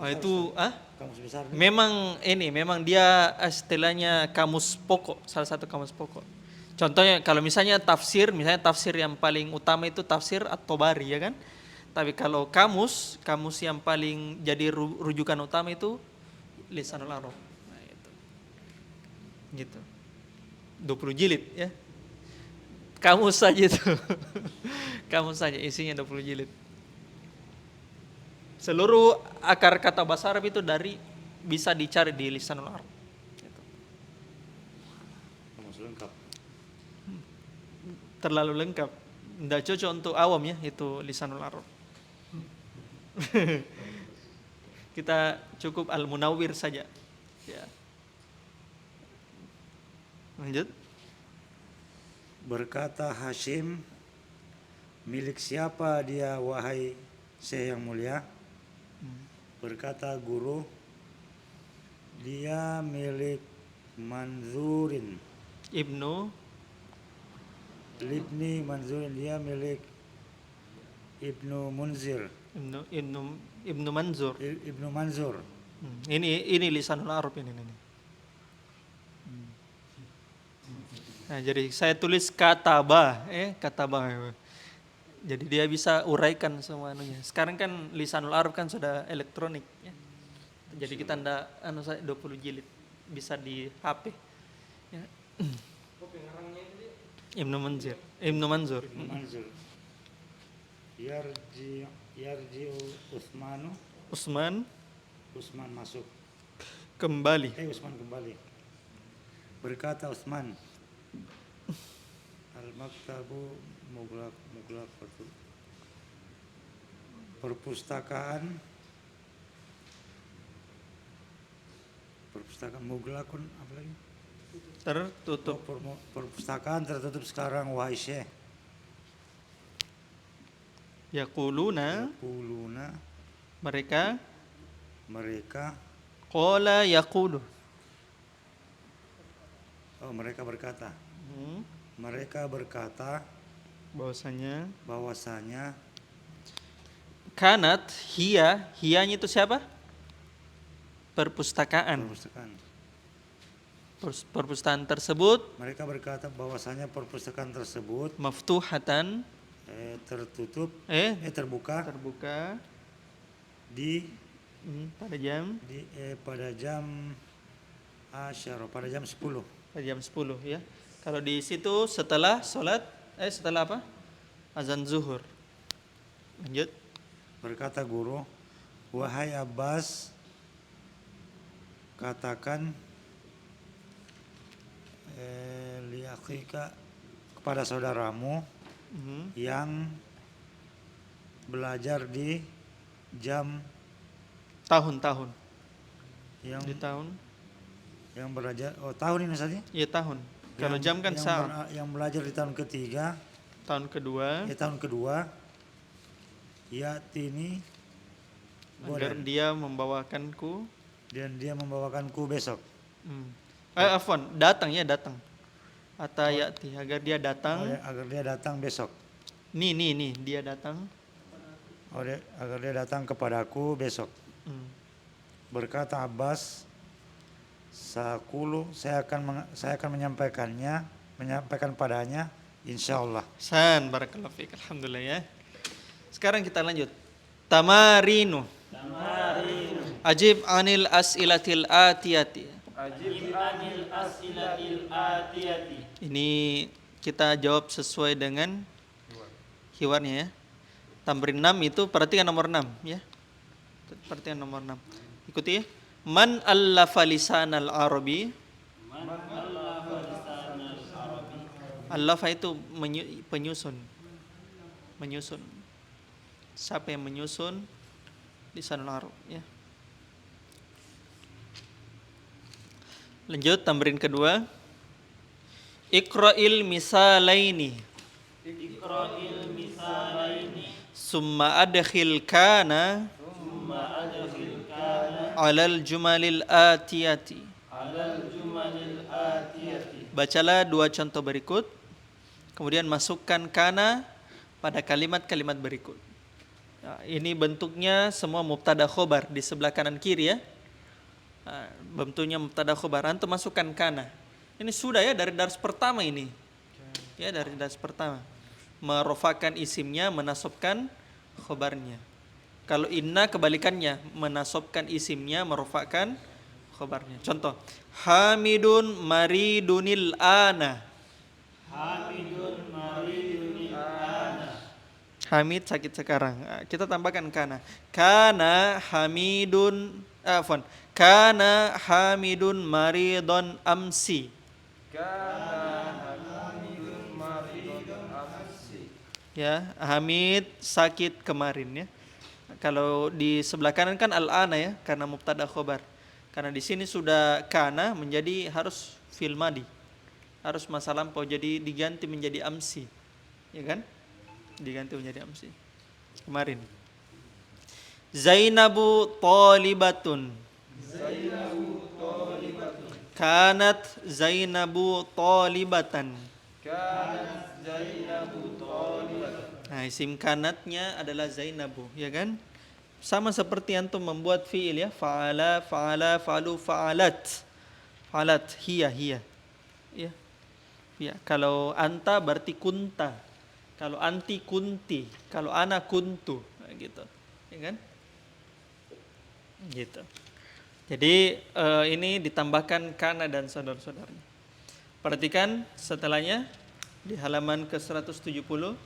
besar. Memang dia istilahnya kamus pokok, salah satu kamus pokok. Contohnya kalau misalnya tafsir yang paling utama itu tafsir At-Tabari ya kan. Tapi kalau kamus yang paling jadi rujukan utama itu Lisanul Arab. Nah, itu. Gitu. 20 jilid ya. Kamus saja itu. Kamus saja isinya 20 jilid. Seluruh akar kata bahasa Arab itu bisa dicari di Lisanul Arab. Gitu. Kamus lengkap. Terlalu lengkap. Tidak cocok untuk awam ya itu Lisanul Arab. Kita cukup Al-Munawwir saja. Ya. Lanjut. Berkata Hashim, milik siapa dia wahai saya yang mulia? Berkata guru, dia milik Manzurin. Libni Manzurin, dia milik Ibnu Munzir. Ibnu Manzur. Ibnu Manzur. Ini Lisanul Arab ini. Nah, jadi saya tulis katabah. Jadi dia bisa uraikan semua anunya. Sekarang kan Lisanul Arab kan sudah elektronik ya. Jadi kita ndak 20 jilid bisa di HP. Ya. Ibnu Manzur. Ibnu Manzur. Yarji Utsman masuk. Kembali. Utsman kembali. Berkata Utsman, Al-Maktabu Muglaq perpustakaan Muglaqun, apa lagi? Tertutup. Perpustakaan tertutup sekarang wahai Syekh. Yaquluna mereka qala yaqulu. Mereka berkata. Mereka berkata bahwasanya kanat hiyanya itu siapa? Perpustakaan tersebut mereka berkata bahwasanya perpustakaan tersebut maftuhatan tertutup terbuka terbuka di pada jam pada jam asyara, pada jam 10. pada jam 10 ya. Kalau di situ setelah setelah apa? Azan zuhur. Lanjut. Berkata guru, wahai Abbas, katakan liakhika, kepada saudaramu yang belajar di jam Tahun yang di tahun. yang belajar tahun ini saja. Iya tahun. Kalau jam kan saat. Yang belajar di tahun ketiga, Tahun kedua. tahun kedua, yatini, Agar dia membawakanku. dan dia membawakanku besok. Afwan, datang. Atayati, agar dia datang. Agar dia datang besok. Nih, dia datang. Agar dia datang kepadaku besok. Berkata Abbas, saya akan menyampaikan padanya, insyaallah. Barakallahu fiik. Alhamdulillah ya. Sekarang kita lanjut. Tamarinu. Ajib anil as'ilatil atiyati. Ini kita jawab sesuai dengan hiwarnya ya. Tamrin 6 itu perhatikan nomor 6 ya. Perhatikan nomor 6. Ikuti ya. Man allafa lisanal arabi. Allafa itu penyusun. Siapa yang menyusun lisanul arab ya. Lanjut tamrin kedua. Iqra'il misalaini. Summa adkhil kana alal jumalil atiyati. Bacalah dua contoh berikut, kemudian masukkan kana pada kalimat-kalimat berikut. Nah, ini bentuknya semua mubtada khobar di sebelah kanan kiri ya. Nah, bentuknya mubtada khobar. Antum masukkan kana. Ini sudah ya dari dars pertama ini. Ya dari dars pertama. Merofakan isimnya, menasabkan khobarnya. Kalau inna kebalikannya, menasabkan isimnya, merofakan khobarnya. Contoh, Hamidun maridunil ana. Hamid sakit sekarang. Kita tambahkan kana. Kana Hamidun maridun amsi. Ya, Hamid sakit kemarin ya. Kalau di sebelah kanan kan al-ana ya, karena mubtada khobar. Karena di sini sudah kana menjadi harus fil madi. Harus masa lampau, jadi diganti menjadi amsi. Ya kan? Diganti menjadi amsi. Kemarin. Zainabu talibatun. Kanat Zainabu talibatan. Nah, isim kanatnya adalah Zainabu, ya kan? Sama seperti antum membuat fiil ya, fa'ala, fa'alu, fa'alat. Fa'alat, hiya. Ya. Ya, kalau anta berarti kunta. Kalau anti kunti, kalau ana kuntu, nah, gitu. Ya kan? Gitu. Jadi ini ditambahkan kana dan saudara-saudaranya. Perhatikan setelahnya di halaman ke-170.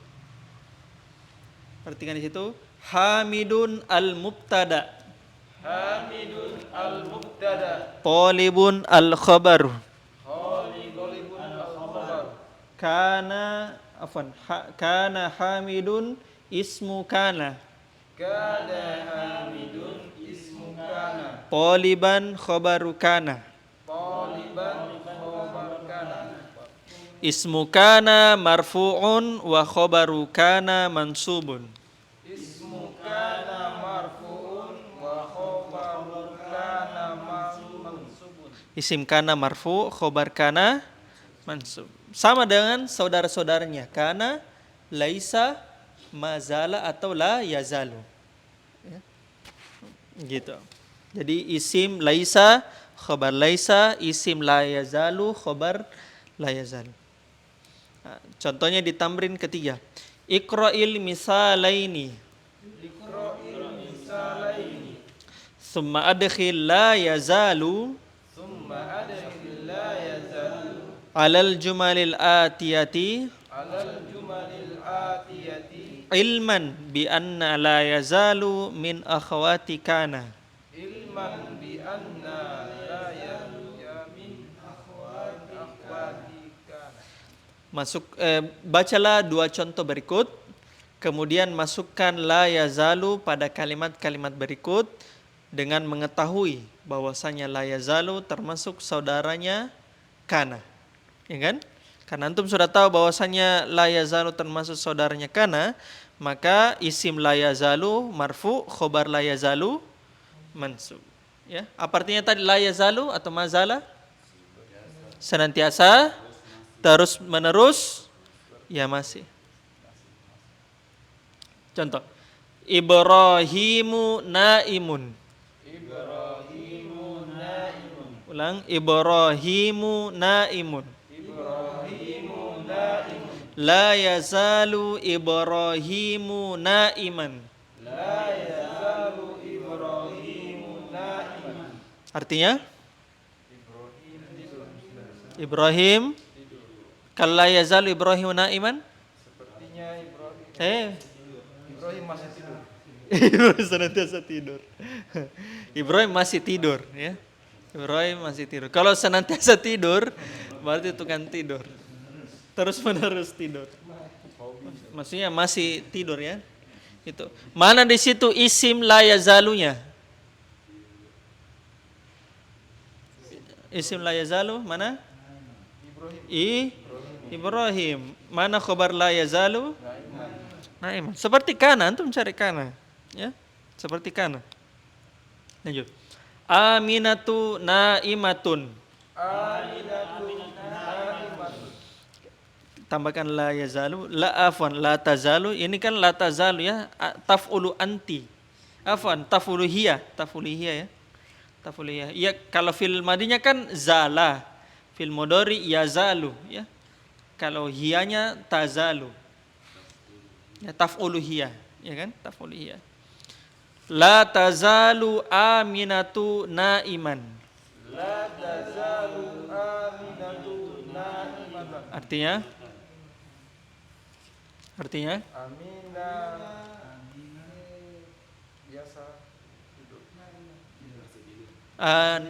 Perhatikan di situ, Hamidun al-mubtada. Talibun al-khabar. Kana Hamidun ismu kana. Taliban khabaru kana. Ismu kana marfu'un wa khabaru kana mansubun. Isim kana marfu', khabar kana mansub. Sama dengan saudara-saudaranya, kana, laisa, mazala atau la yazalu. Ya. Gitu. Jadi isim laisa, khabar laisa, isim la yazalu, khabar la yazalu. Nah, contohnya di tamrin ketiga. Iqra'il misalaini. Summa adkhil la yazalu. Alal jumalil atiyati. Ilman bi anna la yazalu min akhawati kana. Bacalah dua contoh berikut, kemudian masukkan la yazalu pada kalimat-kalimat berikut dengan mengetahui bahwasanya la yazalu termasuk saudaranya kana. Ya kan? Karena antum sudah tahu bahwasanya la yazalu termasuk saudaranya kana, maka isim la yazalu marfu, khobar la yazalu mansub. Ya, apa artinya tadi la yazalu atau mazala? Senantiasa, terus menerus, ya masih. Contoh, Ibrahimu naimun. Ulang, Ibrahimu naimun. La yazalu Ibrahimu naiman. Artinya? Ibrahim. Kalau la yazalu Ibrahimu naiman? Sepertinya Ibrahim masih tidur. Ibrahim senantiasa tidur. Ibrahim masih tidur, ya. Ibrahim masih tidur. Kalau senantiasa tidur, berarti tukang tidur. Terus menerus tidur. Maksudnya masih tidur, ya. Itu. Mana di situ isim la yazalunya? Isim la yazalu mana? Ibrahim. Mana khabar la yazalu? Naiman. Seperti kana, antum cari kana, ya. Seperti kana. Lanjut. Aminatu naimatun. Tambahkan la yazalu, la tazalu. Ini kan la tazalu, ya. Taf'ulu anti. Taf'ulu hiya ya. Taf'ulu hiya. Ya, kalau fil madinya kan zala. Fil mudhari yazalu, ya. Kalau hiyanya tazalu. Ya, taf'ulu hiya, ya kan? Taf'ulu hiya. La tazalu aminatu naiman. La tazalu aminatu naiman. Artinya? Biasa tidur.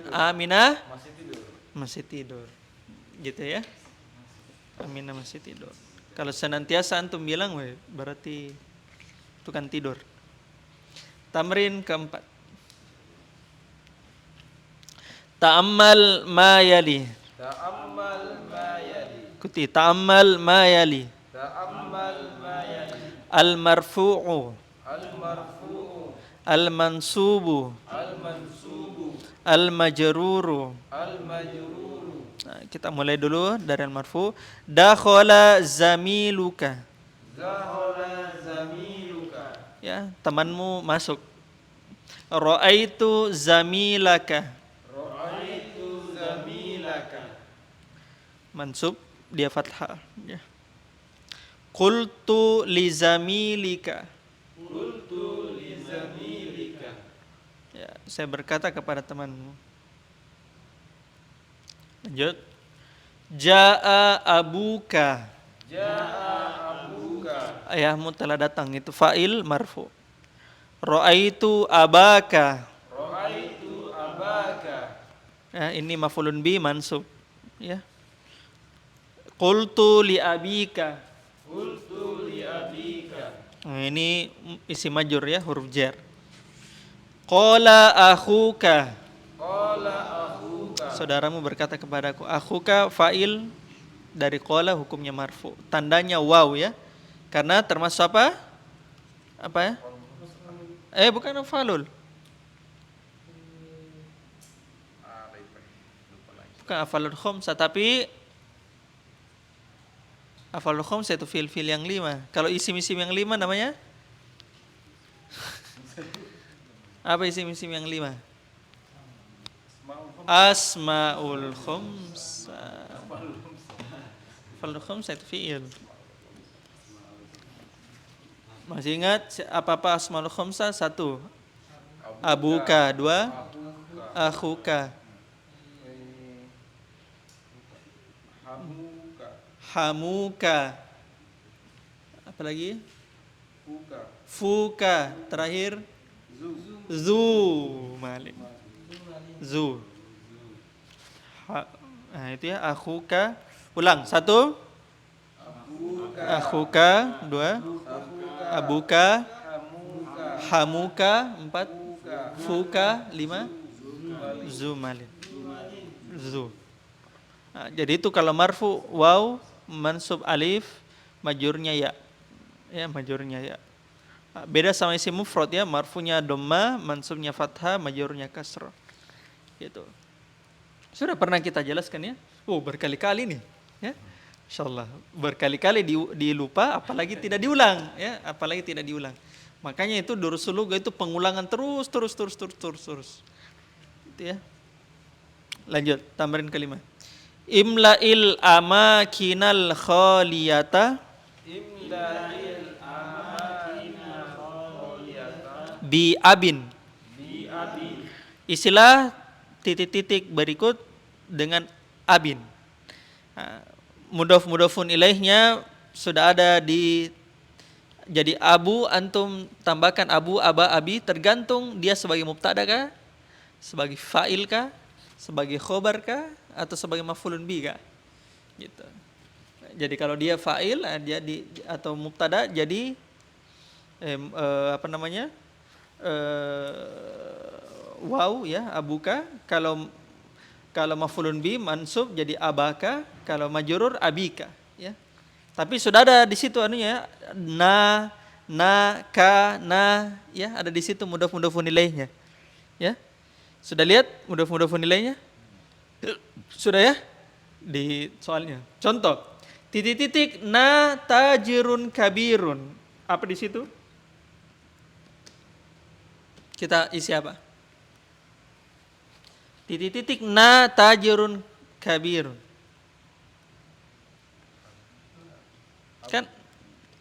Aminah Masih tidur. masih tidur. Gitu ya? Aminah masih tidur. Kalau senantiasa antum bilang, berarti itu kan tidur. Tamrin keempat. Ta'ammal ma yali. Kuti ta'ammal ma yali. Al-marfu'u. Al-mansubu. Al-majruru. Nah, kita mulai dulu dari al-marfu. Dakhala zamiluka. Ya, temanmu masuk. Ra'aitu zamilaka. Mansub, dia fathah, ya. Qultu li zamilika. Ya, saya berkata kepada temanmu. Lanjut. Ja'a abuka. Ayahmu telah datang, itu fa'il marfu. Ra'aitu abaka. Ya, ini maf'ulun bi mansub, ya. Qultu li abika. Nah, ini isim majrur, ya, huruf jar. Qala akhuka. Saudaramu berkata kepadaku. Akhuka fa'il dari qala, hukumnya marfu. Tandanya waw, ya. Karena termasuk apa? Apa ya? Bukan afalul. Bukan afalul khomsah, tapi afalul khomsah itu fil yang 5. Kalau isim-isim yang 5 namanya? Apa isim-isim yang 5? Asmaul khomsah. Afalul khomsah itu fi'il. Masih ingat apa asmaul khamsah? 1 abuka, 2 akhuka, Hamuka. hamuka, apa lagi? Fuka. Fuka, terakhir zu, malik, zu. Nah itu ya, akhuka. Ulang, 1 akhuka, 2 abuka, hamuka, 4 fuka, 5 zu, malik, zu. Nah, jadi itu kalau marfu waw, mansub alif, majurnya ya. Ya, majurnya ya. Nah, beda sama isim mufrad ya, marfunya dhamma, mansubnya fathah, majurnya kasrah. Gitu. Sudah pernah kita jelaskan ya. Berkali-kali nih, ya. Insyaallah berkali-kali dilupa, apalagi tidak diulang, ya, apalagi tidak diulang. Makanya itu durusul lugah itu pengulangan terus. Gitu ya. Lanjut, tambahin kalimat. Imla'il amakinal khaliyata bi abin. Istilah titik-titik berikut dengan abin. Mudhaf-mudhafun ilaihnya sudah ada di, jadi abu, antum tambahkan abu, aba, abi, tergantung dia sebagai mubtada kah, sebagai fa'il kah, sebagai khobar kah, atau sebagai maf'ulun bi kah? Gitu. Jadi kalau dia fa'il, dia atau mubtada, jadi waw ya, abuka. Kalau maf'ulun bi mansub jadi abaka, kalau majrur abika, ya. Tapi sudah ada di situ anunya, na, ka, na, ya, ada di situ mudhaf-mudhafun ilaihnya. Ya. Sudah lihat mudhaf-mudhafun ilaihnya? Sudah ya? Di soalnya. Contoh, titik-titik na tajirun kabirun. Apa di situ? Kita isi apa? Titik-titik na tajirun kabirun. Kan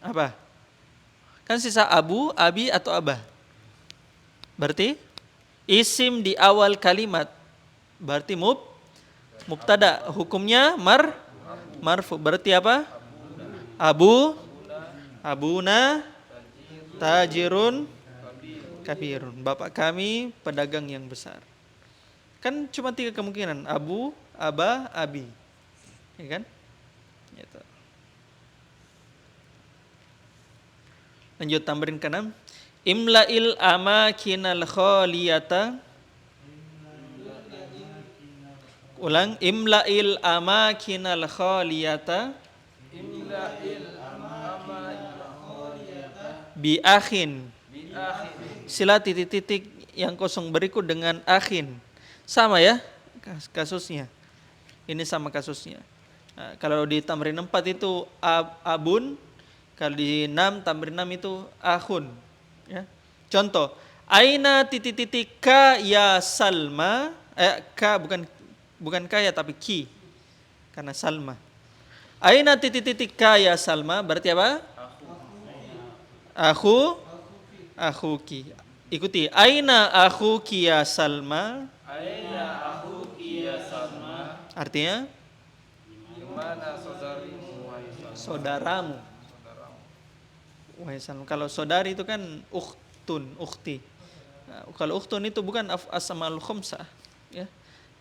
apa? Kan sisa abu, abi atau abah. Berarti isim di awal kalimat. Berarti mubtada, hukumnya marfu. Berarti apa? Abu, abuna, tajirun, kabirun. Bapak kami pedagang yang besar. Kan cuma 3 kemungkinan, abu, aba, abi. Ya kan? Gitu. Lanjut, tambahin ke 6. Imla'il amakinal khaliyata. Ulang, imla'il amakinal khaliyata bi akhin. Sila titik-titik yang kosong berikut dengan akhin. Sama ya kasusnya. Ini sama kasusnya. Nah, kalau di tamrin 4 itu abun, kalau di 6 tamrin 6 itu akhun, ya. Contoh, aina titik-titik ka ya Salma, ka bukan kaya tapi ki, karena Salma. Aina titik-titik ka ya Salma, berarti apa? Akhuki. Ikuti, aina akhuki ya Salma. Artinya? Gimana Saudaramu. Wahai Salma. Kalau saudari itu kan ukhti. Nah, kalau ukhtun itu bukan asmaul khamsah, ya.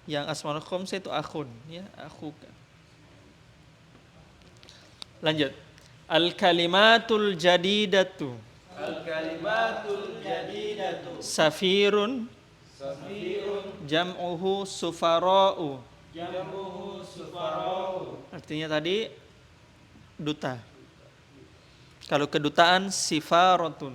Yang asmaul khamsah itu akhun, ya, akhuka. Lanjut. Al-kalimatul jadidatu. Safirun. Jam'uhu sufara'u. Artinya tadi duta. Kalau kedutaan sifaratun.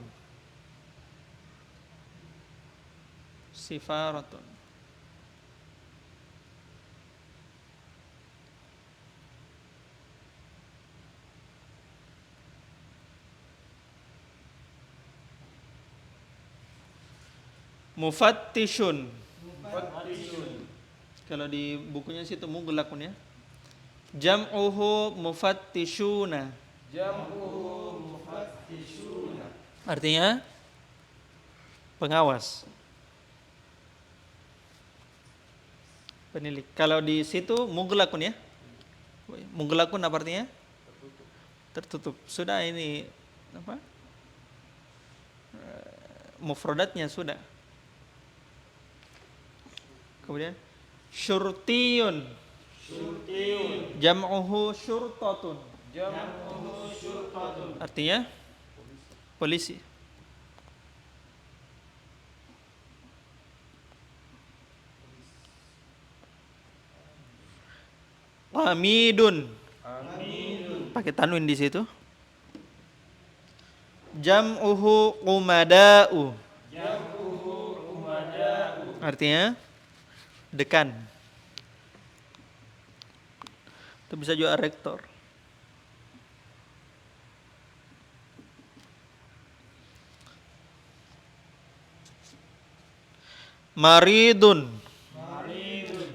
Mufattishun. Kalau di bukunya situ mughlaqun, ya. Jam'uhu mufattishuna. Artinya pengawas. Penilik. Kalau di situ mughlaqun ya. Mughlaqun apa artinya? Tertutup. Sudah ini apa? Mufradatnya sudah. Kemudian syurtiyun. Jam'uhu syurtatun. Artinya polisi. Amidun. Pakai tanwin di situ. Jam'uhu umada'u. Artinya dekan. Itu bisa juga rektor. Maridun.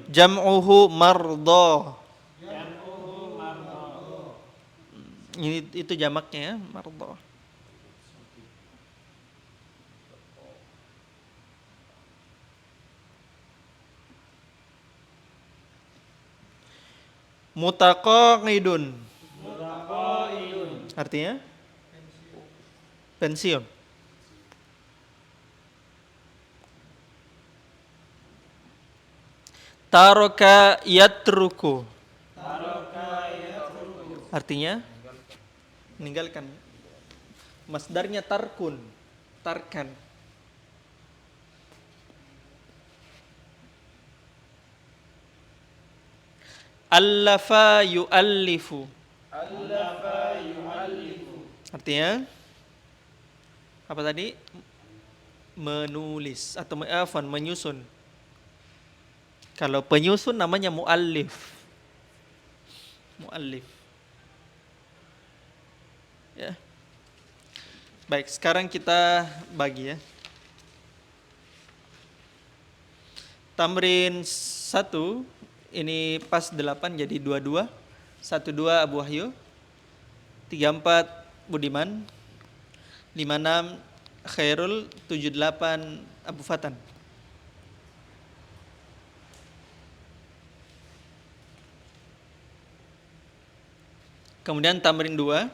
Jam'uhu mardo. Ini itu jamaknya ya, mardo. Mutaqaqidun. Artinya pensiun. Taraka yatruku. Artinya meninggalkan. Masdarnya tarkun, tarkan. Allafa yu'allifu. Artinya apa tadi? Menulis atau menyusun. Kalau penyusun namanya muallif. Muallif. Ya. Baik, sekarang kita bagi ya. Tamrin 1 ini pas 8 jadi 22. 12 Abu Wahyu. 34 Budiman. 56 Khairul. 78 Abu Fatan. Kemudian tamrin 2.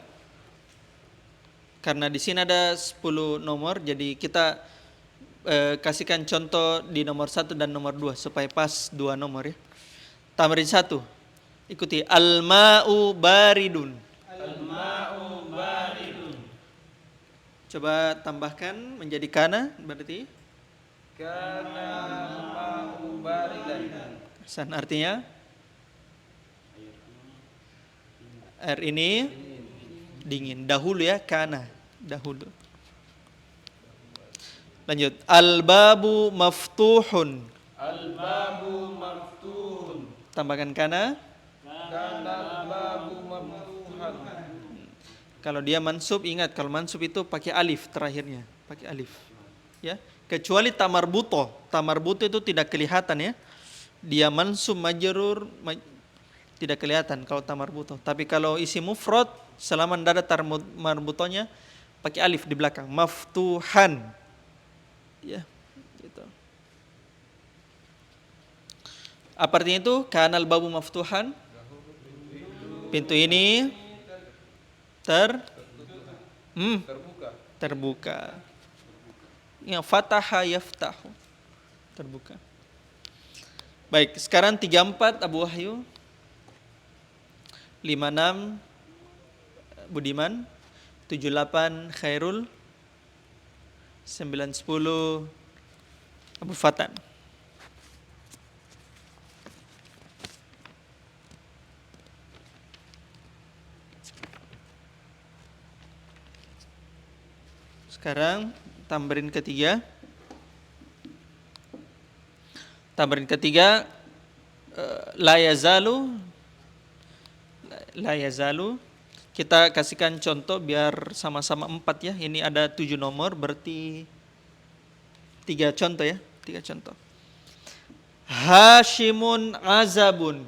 Karena di sini ada 10 nomor, jadi kita kasihkan contoh di nomor 1 dan nomor 2 supaya pas 2 nomor ya. Tamrin 1. Ikuti al-ma'u baridun. Al-ma'u baridun. Coba tambahkan menjadi kana berarti Kana ma'u baridan. san artinya air ini dingin. Dahulu ya, kana. Dahulu. Lanjut. Al-babu maftuhun. Al-babu maftuhun. Tambahkan kana. Kana al-babu maftuhan. Kalau dia mansub, ingat kalau mansub itu pakai alif terakhirnya. Pakai alif. Ya. Kecuali tamarbuto. Tamarbuto itu tidak kelihatan ya. Dia mansub majrur tidak kelihatan kalau tamarbuto. Tapi kalau isi mufrad selama tidak ada marbutonya pakai alif di belakang. Maftuhan. Ya, gitu. Apa artinya itu? Kanal babu maftuhan. Pintu ini terbuka. Yang fataha yaftahu. Terbuka. Baik, sekarang 34 Abu Wahyu. 56 Budiman. 78 Khairul. 910 Abu Fatan. Sekarang tamrin ketiga. Tamrin ketiga la yazalu. Kita kasihkan contoh biar sama-sama 4 ya. Ini ada 7 nomor berarti 3 contoh ya. 3 contoh. Hashimun azabun.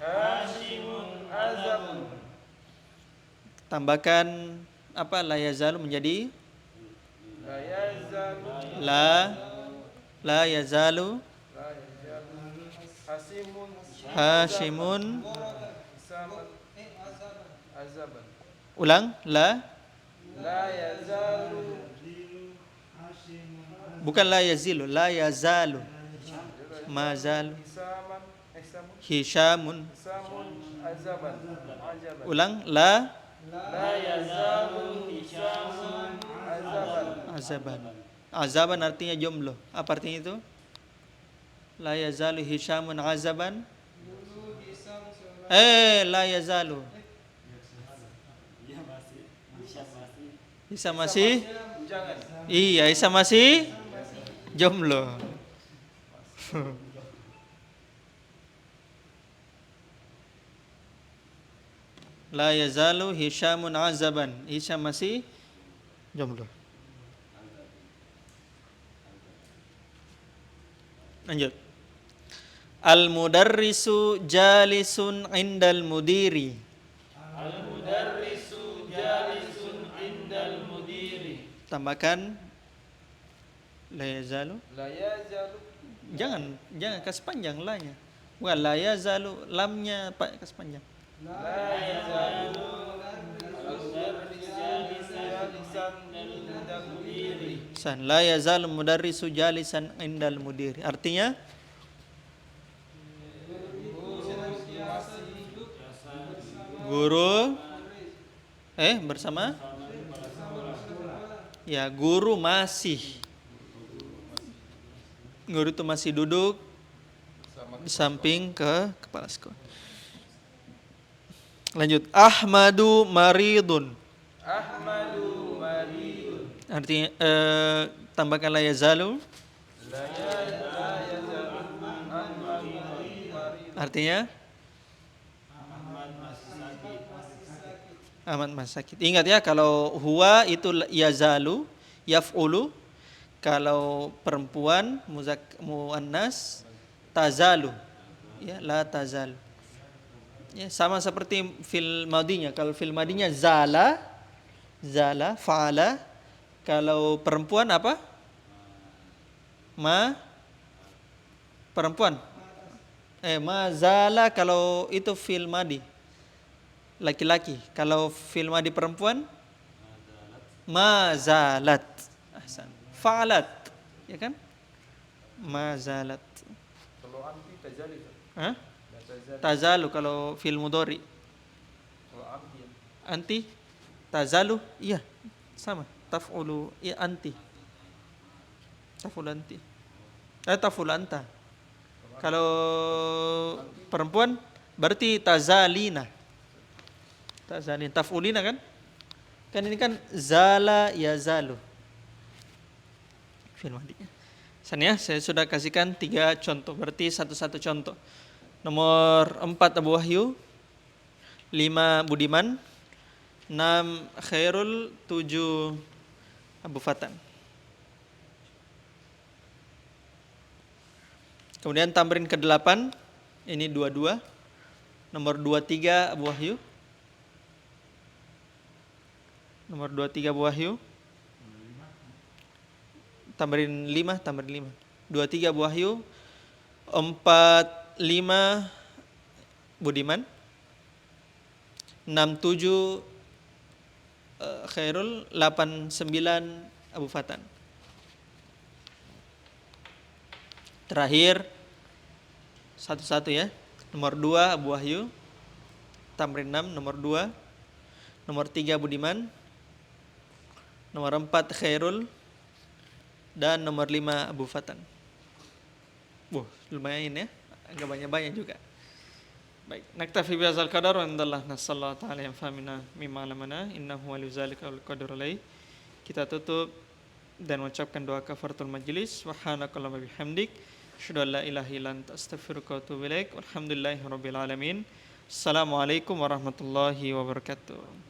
Hashimun azabun. Tambahkan apa? La yazalu menjadi La yazalu. La yazalu La yazalu. Hasimun. Hashimun. Hisaman. Azaban. Ulang. La yazalu. bukan la yazilu, la yazalu. Mazalu. Hisaman. Hishamun. Hisamun. Azaban. Ulang. La La yazalu. Hisamun. Azaban. azaban. Azaban artinya jomblo. Apa artinya itu? La yazalu Hishamun azaban. La yazalu. Isa masih? Jangan. Iya, Isa masih jomblo. La yazalu Hishamun azaban. Isa masih jomblo. Lanjut. Al-mudarrisu jalisun indal mudiri. Al-mudarrisu jalisun indal mudiri. Tambahkan la yazalu. La yazalu. Jangan kasih panjang la-nya. Bukan la yazalu, lamnya kasih panjang. La yazalu. Al-mudarrisu jalisan indal mudiri. La yazalu mudarrisu jalisan indal mudiri. Artinya guru bersama ya guru itu masih duduk di samping ke kepala sekolah. Lanjut. Ahmadu maridun. Ahmadu maridun. Artinya tambahkan la yazalu. La yazalu. Ahmadu maridun. Artinya Ahmad masih sakit. Ingat ya, kalau huwa itu yazalu, yaf'ulu. Kalau perempuan muannas tazalu. Ya, la tazalu. Ya, sama seperti fil madinya. Kalau fil madinya zala, fa'ala. Kalau perempuan apa? Perempuan. Ma zala kalau itu fil madi. Laki-laki. Kalau fil madi perempuan mazalat. Ahsan. Fa'alat. Ya kan? Mazalat. Kalau anti tajali. Hah? Tazalu kalau fil mudhari. Kalau anti. Anti tazalu, iya, sama. Taf'ulu, iya anti. Taf'ul anti. Taf'ul anta. Kalau perempuan berarti tazalina. Tazalin, taf'ulina kan? Kan ini kan zala yazalu. Fil madinya. Ya, saya sudah kasihkan 3 contoh, berarti satu-satu contoh. Nomor 4 Abu Wahyu, 5 Budiman, 6 Khairul, 7 Abu Fatan. Kemudian tamrin ke-8, ini 22. Nomor 23 Abu Wahyu. Nomor 23 Abu Wahyu. Tamrin 5. 23 Abu Wahyu. 45 Budiman. 67 Khairul, 89 Abu Fatan. Terakhir satu-satu ya. Nomor 2 Abu Wahyu. Tamrin 6 nomor 2. Nomor 3 Budiman. Nomor 4 Khairul. Dan nomor 5 Abu Fatan. Lumayan ya. Agak banyak-banyak juga. Baik, naktafi bihadzal qadar wa indallah nasallahu ta'ala yanfa'ana mimma 'allamana innahu waliyyu dzalika wal qadiru alaih. Kita tutup dan mengucapkan doa kafaratul majlis. Subhanakallahumma bihamdik asyhadu an la ilaha illa anta astaghfiruka wa atubu ilaik. Walhamdulillahirabbil alamin. Assalamualaikum warahmatullahi wabarakatuh.